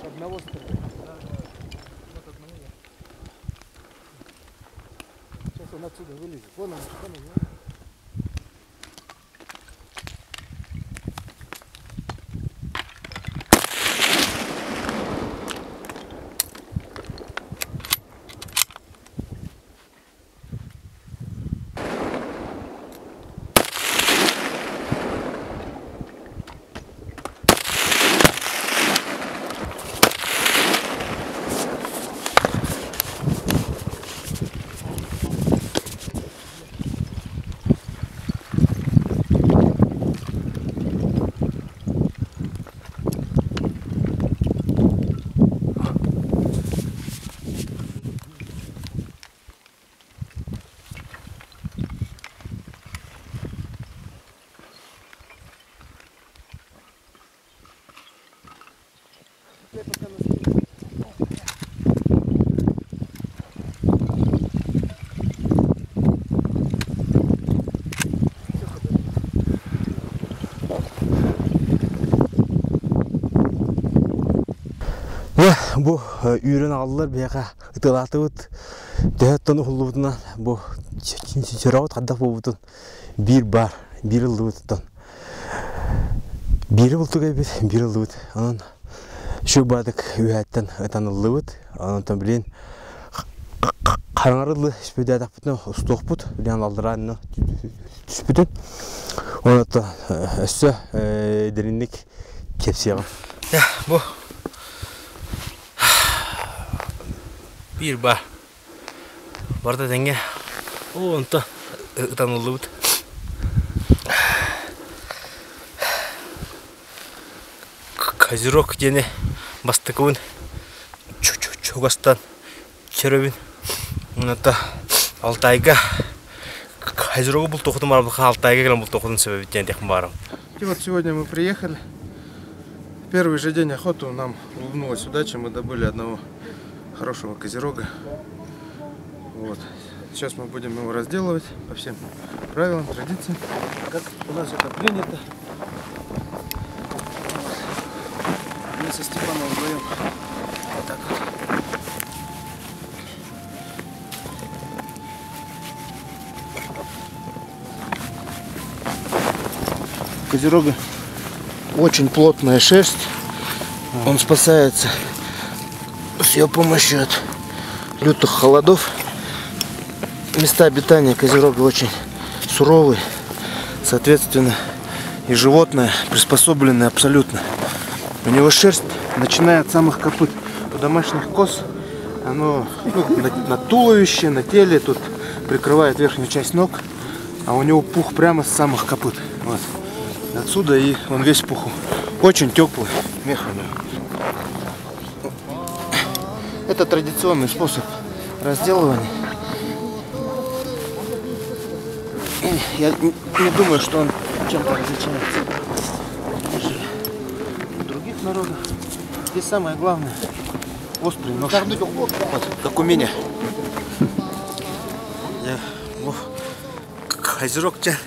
Одного сейчас он отсюда вылезет. Вон он. Бу үйрен алылар бияга ытылатыбыт дөттөн уллубутунан бу чирагыт кадак болбутун бир бар бир ылдыбыттан бири бултугай бит бир ылдыбыт анан шу бадык үйәттен ытан ылдыбыт анан билен караңарылы спедатакпытын устукпут билен алдыраны түспүтүн оното өссө деринник кепсияган бу bir bar. Barda denge. O onta tanıldı. Kazirok jene bastıkın çoğastan çerevin. Onata Алтайга Kazirok bul toxudum var. Алтайга gelem bul toxudun sebebi jendek барам. И вот сегодня мы приехали. Первый же день охоты нам улыбнулась удача, мы добыли одного хорошего козерога. Вот. Сейчас мы будем его разделывать по всем правилам, традициям, как у нас это принято. Мы со Степаном вдвоем вот так вот. Козерога очень плотная шерсть, он спасается с ее помощью от лютых холодов. Места обитания козерога очень суровые, соответственно, и животное приспособленное абсолютно. У него шерсть, начиная от самых копыт. У домашних коз оно на туловище, на теле, тут прикрывает верхнюю часть ног, а у него пух прямо с самых копыт. Вот. Отсюда и он весь в пуху. Очень теплый мех у него. Это традиционный способ разделывания. Я не думаю, что он чем-то различается от других народов. Здесь самое главное — острый нож. Вот, как у меня. Я хазирокча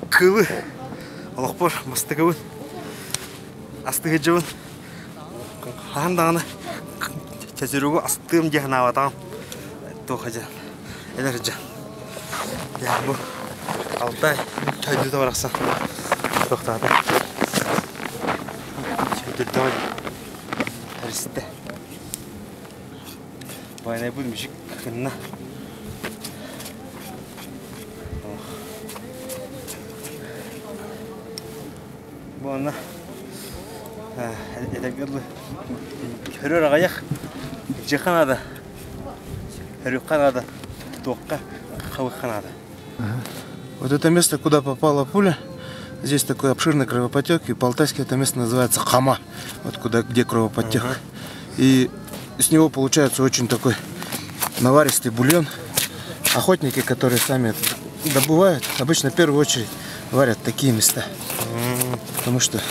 кылы алакпор мастыгыбын астыгы жыбын хандагына чазирого астым жахнаватам то хажа элерже я бу Алтай чайдыда бараксан токтады чайдыда таристе байнай бу мишик кынна Bona, это говорю, херёра гаях, жеханада, херюханада, тока, хаваханада. Вот это место, куда попала пуля, здесь такой обширный кровоподтек, и по-алтайски это место называется Хама, вот где кровоподтек. И с него получается очень такой наваристый бульон. Охотники, которые сами добывают, обычно в первую очередь варят такие места. Потому что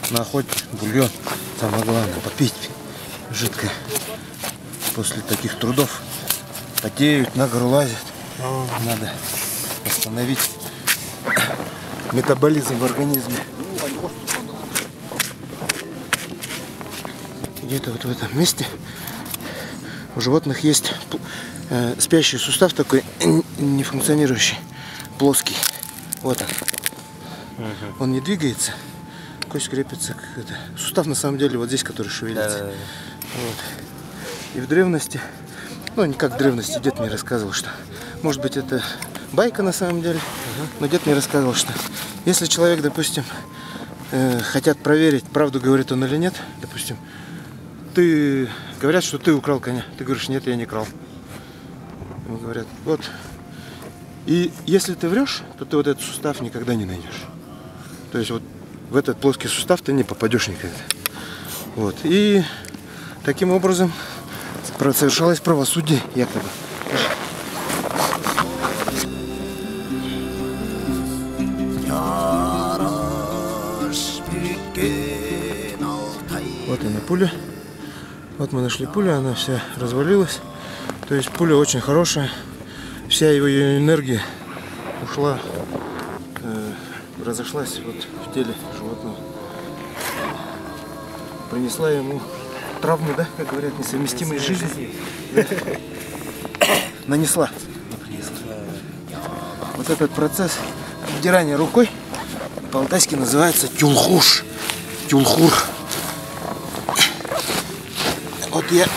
на охоте бульон самое главное попить жидкое. После таких трудов потеют, на гору лазят. Надо восстановить метаболизм в организме. Где-то вот в этом месте у животных есть спящий сустав такой нефункционирующий, плоский. Вот он. Он не двигается. Кость крепится как это. Сустав на самом деле вот здесь, который шевелится. Вот. И в древности, ну не как в древности, дед мне рассказывал, что может быть это байка на самом деле, но дед мне рассказывал, что если человек, допустим, хотят проверить, правду говорит он или нет, допустим, говорят, что ты украл коня, ты говоришь, нет, я не крал. Ему говорят, вот. И если ты врешь, то ты вот этот сустав никогда не найдешь. То есть вот в этот плоский сустав ты не попадешь никогда. Вот. И таким образом совершалось правосудие якобы. Вот она пуля. Вот мы нашли пулю, она вся развалилась. То есть пуля очень хорошая. Вся ее энергия ушла, разошлась вот в теле животного. Принесла ему травму, да, как говорят, несовместимой с жизнью. Нанесла. Вот этот процесс обдирания рукой по-алтайски называется тюлхуш. Тюлхур. Вот я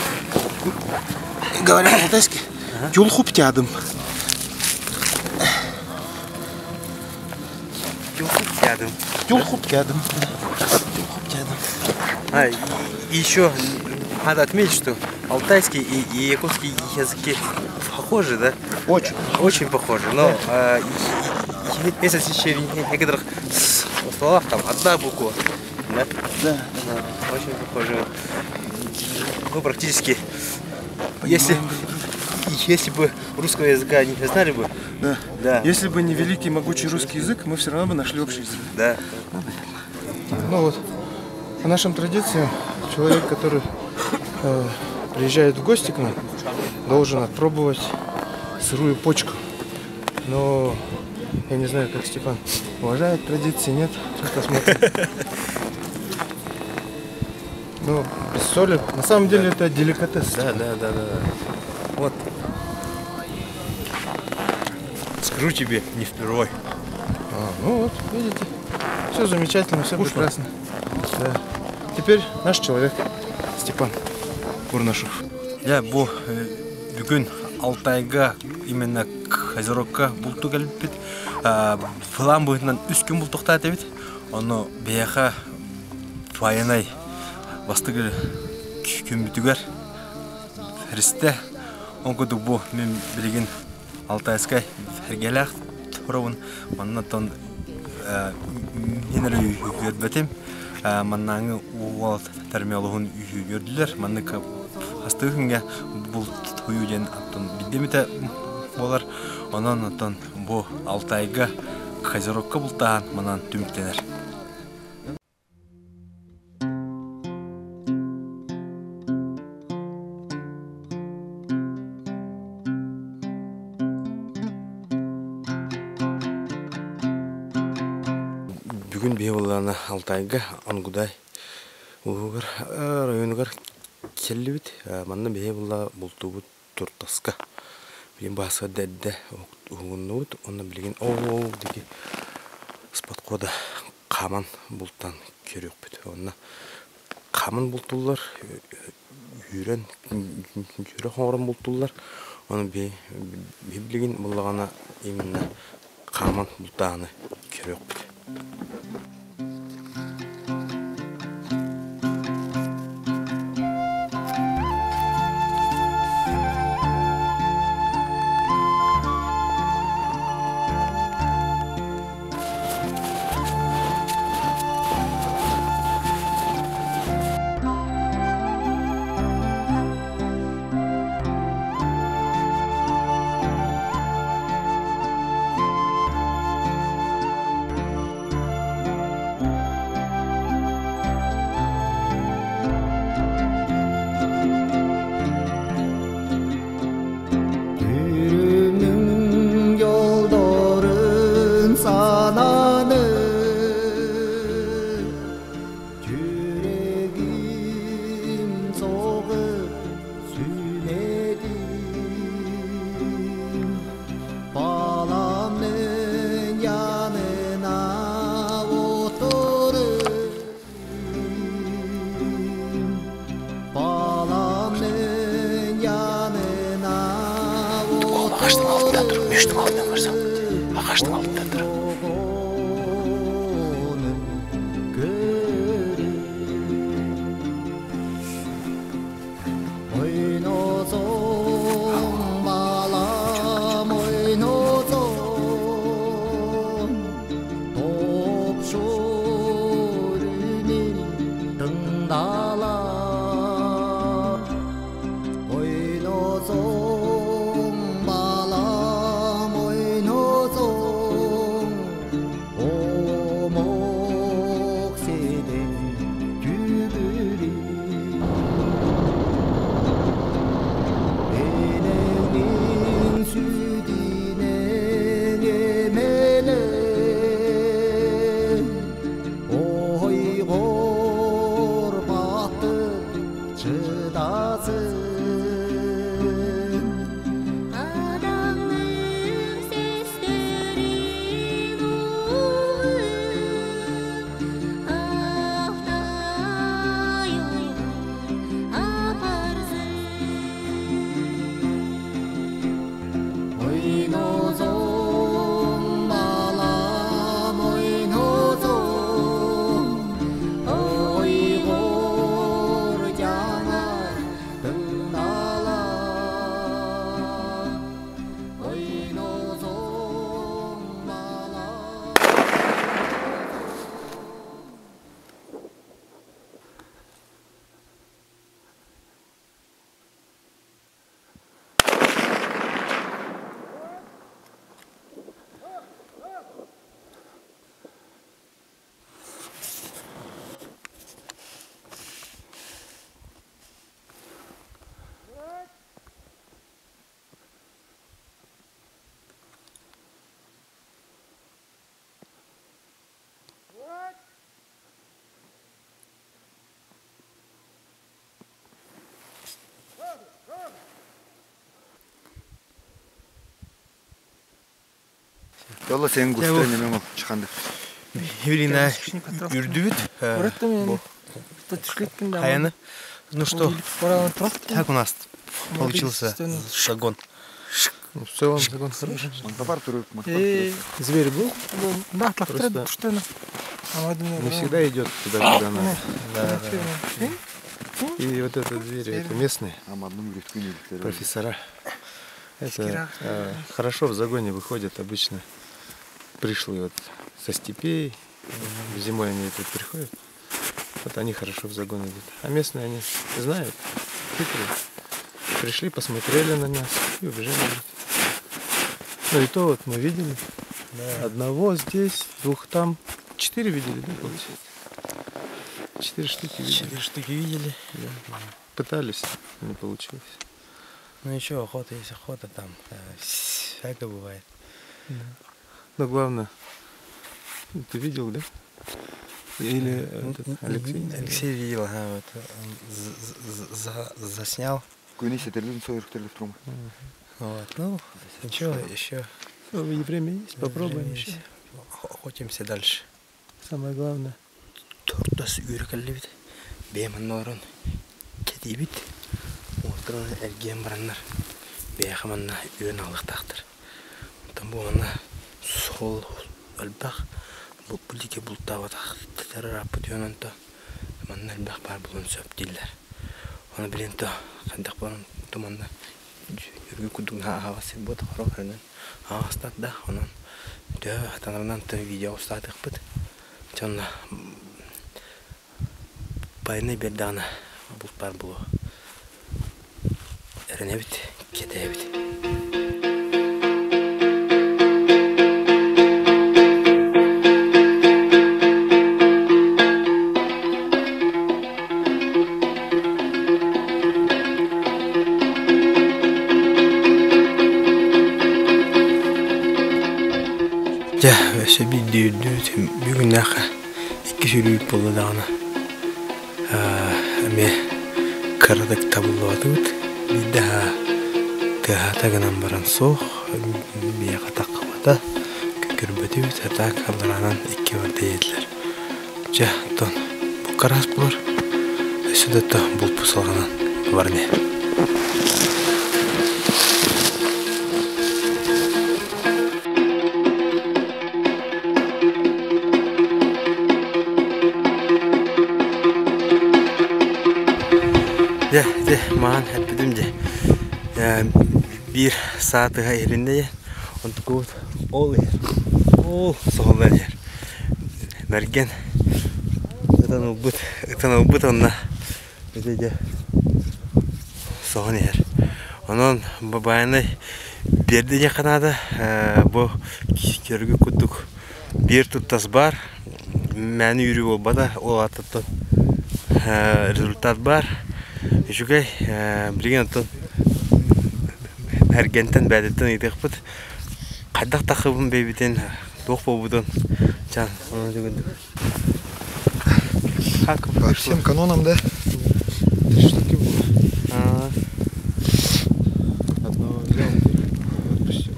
говорю по-алтайски тюлхуптядым. Тюлхуптядым. И еще надо отметить, что алтайский и якутский языки похожи, да? Очень. Очень похожи, но если в некоторых словах там одна буква, да? Да. Очень похожи. Ну, практически, если бы русского языка не знали бы, да. Если бы не великий могучий русский язык, мы все равно бы нашли общий язык. Да. Ну вот, по нашим традициям, человек, который приезжает в гости к нам, должен отпробовать сырую почку. Но я не знаю, как Степан уважает традиции, нет? Сейчас посмотрим. Ну, без соли. На самом деле это деликатес. Да. Вот. Скажу тебе, не впервой. Ну вот, видите, все замечательно, все прекрасно. Да. Теперь наш человек, Степан Курнашев. Я бүгін Алтайга именно Хазирокка бултук әлбит. Флам бұғынан үскін бұлтықта әтебет. Оны бияха файнай бастыгы күмбүтүгөр Христе онкуду бу мен билген Алтайскай фергелах турун маннатон енерүй көрбөтем маннаңы уол термиологун үйгөрдүлөр маннык астыгынга бул туюден аттон бидемите болар онон аттон бу Алтайга Козерогка бултаан манан түмүктенер. Бүгүн бейболланы Алтайга ангудай угар районугар келлибит манна бейболла бултубут туртаска бин баса дедде угуннут онна билген деги споткода каман бултан көрөкпүт онна каман бултулар үйрөн жүрө хорон бултулар оны билген буллагана именно каман бултаны көрөкпүт. Ағаштың алдында тұр, мештің алдына барсам, ағаштың алдында тұр. Yolla senin göster nemem çıkandı. Юрина юрдүбүт. Хаяны. Ну что? Так у нас получился шагон. Все, шагон хороший. Товар турок. Зверь был. Да, так что Не всегда идет туда, куда надо. Да. И вот эта дверь, это местные профессора. Это хорошо в загоне выходят обычно пришлые вот со степей. Зимой они тут приходят. Вот они хорошо в загон идут. А местные они знают, хитрые. Пришли, посмотрели на нас и убежали. Ну и то вот мы видели. Одного здесь, 2 там. 4 видели, да, получается? 4 штуки видели. 4 штуки видели. Да. Пытались, не получилось. Ну еще охота есть охота там. Всякое бывает. Да. Но главное, ты видел, да? Или этот Алексей? Алексей видел, ага, вот он заснял. Вот, ну, ничего, еще. Время есть, попробуем еще. Охотимся дальше. Самое главное. Тордас үйрекеллебит. Беман норон. Кетибит. Отрон эрген бараннар. Бехаманна үйен алықтақтыр. Там бұл ана сол әлбақ. Бұл бүлдеке бұлттаватақ. Тәтәрі рапы дүйонанта. Манна әлбақ бар бұлын сөп дейлер. Оны білен то қандақ болын тұманда. Үргі күдің ағасы бұд қорықарынан. Ағастат да, онан. Дөй атанарынан тын видео ұстатық бұд. Чонна байны бердағына бұлт бар бұлы. Әріне біт, кете біт. Ja, se biddyyddyt bygyn näkö ikki sylyyt pulladaana. Me karadak tabulluatut biddaha taha taganan baran soh biyaqa taqvata kükürbetüt hatak aldaranan ikki var deydiler. Ja, ton bu karas bulur. Südatta bul pusalganan var ne? De maan heppidim de. Bir saati elinde yer. Onu kut ol yer. Ol soğulan yer. Mergen. Atan ubut onna. Ödece. Soğun yer. Onun babayını berdiğine kanada bu körgü kutuk bir tuttas var. Məni yürü olbada o atıttın. Rezultat var. Şükür, bilgin atın ergenten bədətten idik bud. Qaddaq taqıbın bebiden doğ bobudan. Can, onu жүгіндік. По всем канонам, да? 3 штуки было. Одного взял, отпустил.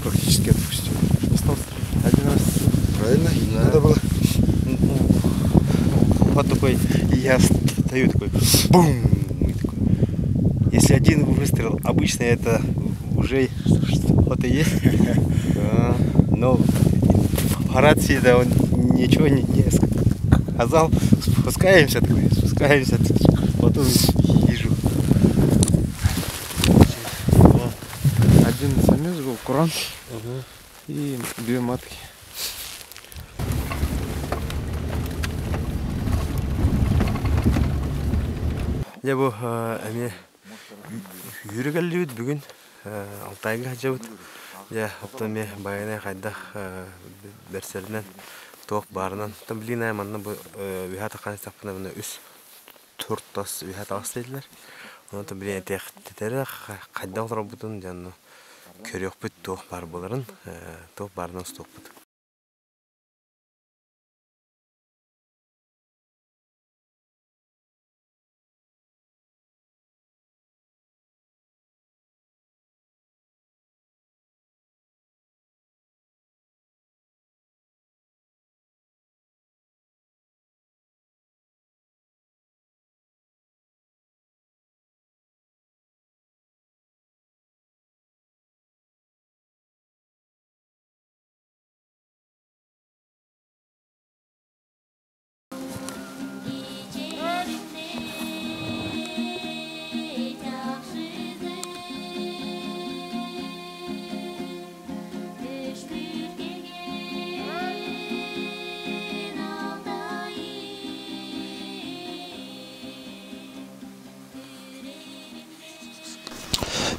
Практически отпустил. Остался 1 раз. Правильно? Надо было. Вот такой, я стою такой, бум! Если один выстрел, обычно это уже что-то есть. Но в рации да, он ничего не сказал. Спускаемся, потом вижу. Один самец был, Куран и 2 матки. Я bu әме үйрекеллебит бүгін Алтайга жабыт. Я оптаме байына қайдақ берсерінен тоқ барынан. Там білін айманна бұл үйхат ақаны тақпына бұны үс тұрттас үйхат ағыс дейділер. Оны там білін әтеқтері қайдақ отыра бұтын жанны көрек бұт тоқ бар боларын. Тоқ барынан стоқ бұт.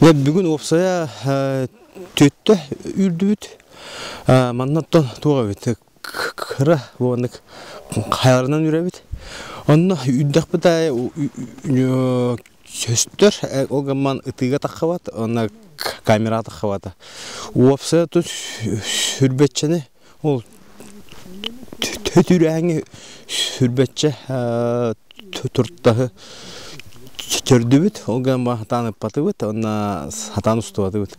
Я бүгін опсая төтті үрдібіт. Маннаттан туға бет. Кыра болғандық қайарынан үрі бет. Онна үйдіқ бітай сөстір. Олғаман ұтыға таққа бат. Онна камера таққа бат. Опсая тұн сүрбетчені. Ол төт үрі әңі сүрбетчі тұрттағы Чөрді бүт, олған ба хатаны паты бүт, онна хатаны ұсты баты бүт.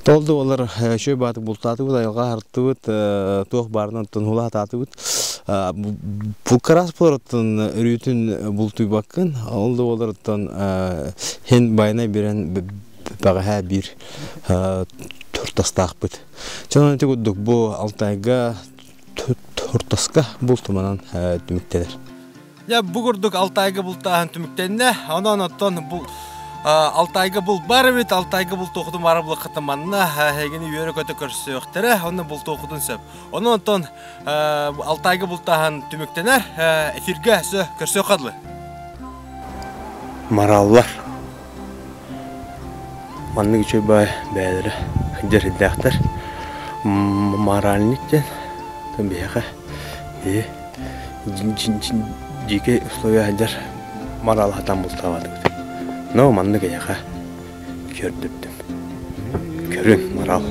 Толды олар шөй баты бұлтаты бүт, айылға арты бүт, тоқ барынан тұнғыла хататы бүт. Бұл қарас бұларыттың үретін бұлты бақын, олды оларыттың хен байына берен бағаға бір тұртастақ бүт. Чонан өте көддік бұл алтайға тұртасқа бұлтыманан дүміктелер. Я бүгүрдүк Алтайга бултаан түмүктенне, онон оттон бул Алтайга бул бар бит, Алтайга бул токудун барыблык кытыманна, хегени үйөрө көтө көрсөктөрө, оны бул токудун сөп. Онон оттон Алтайга бултаан түмүктенер, эфирге сө көрсө кадлы. Мараллар. Манны күчөй бай бәдері, хыджар хиддактар. Маралниктен, төнбеяға, Жеке условия хаджар марал хатан бұлтавады бұд. Но манны каяға көрдіптім. Көрін марал.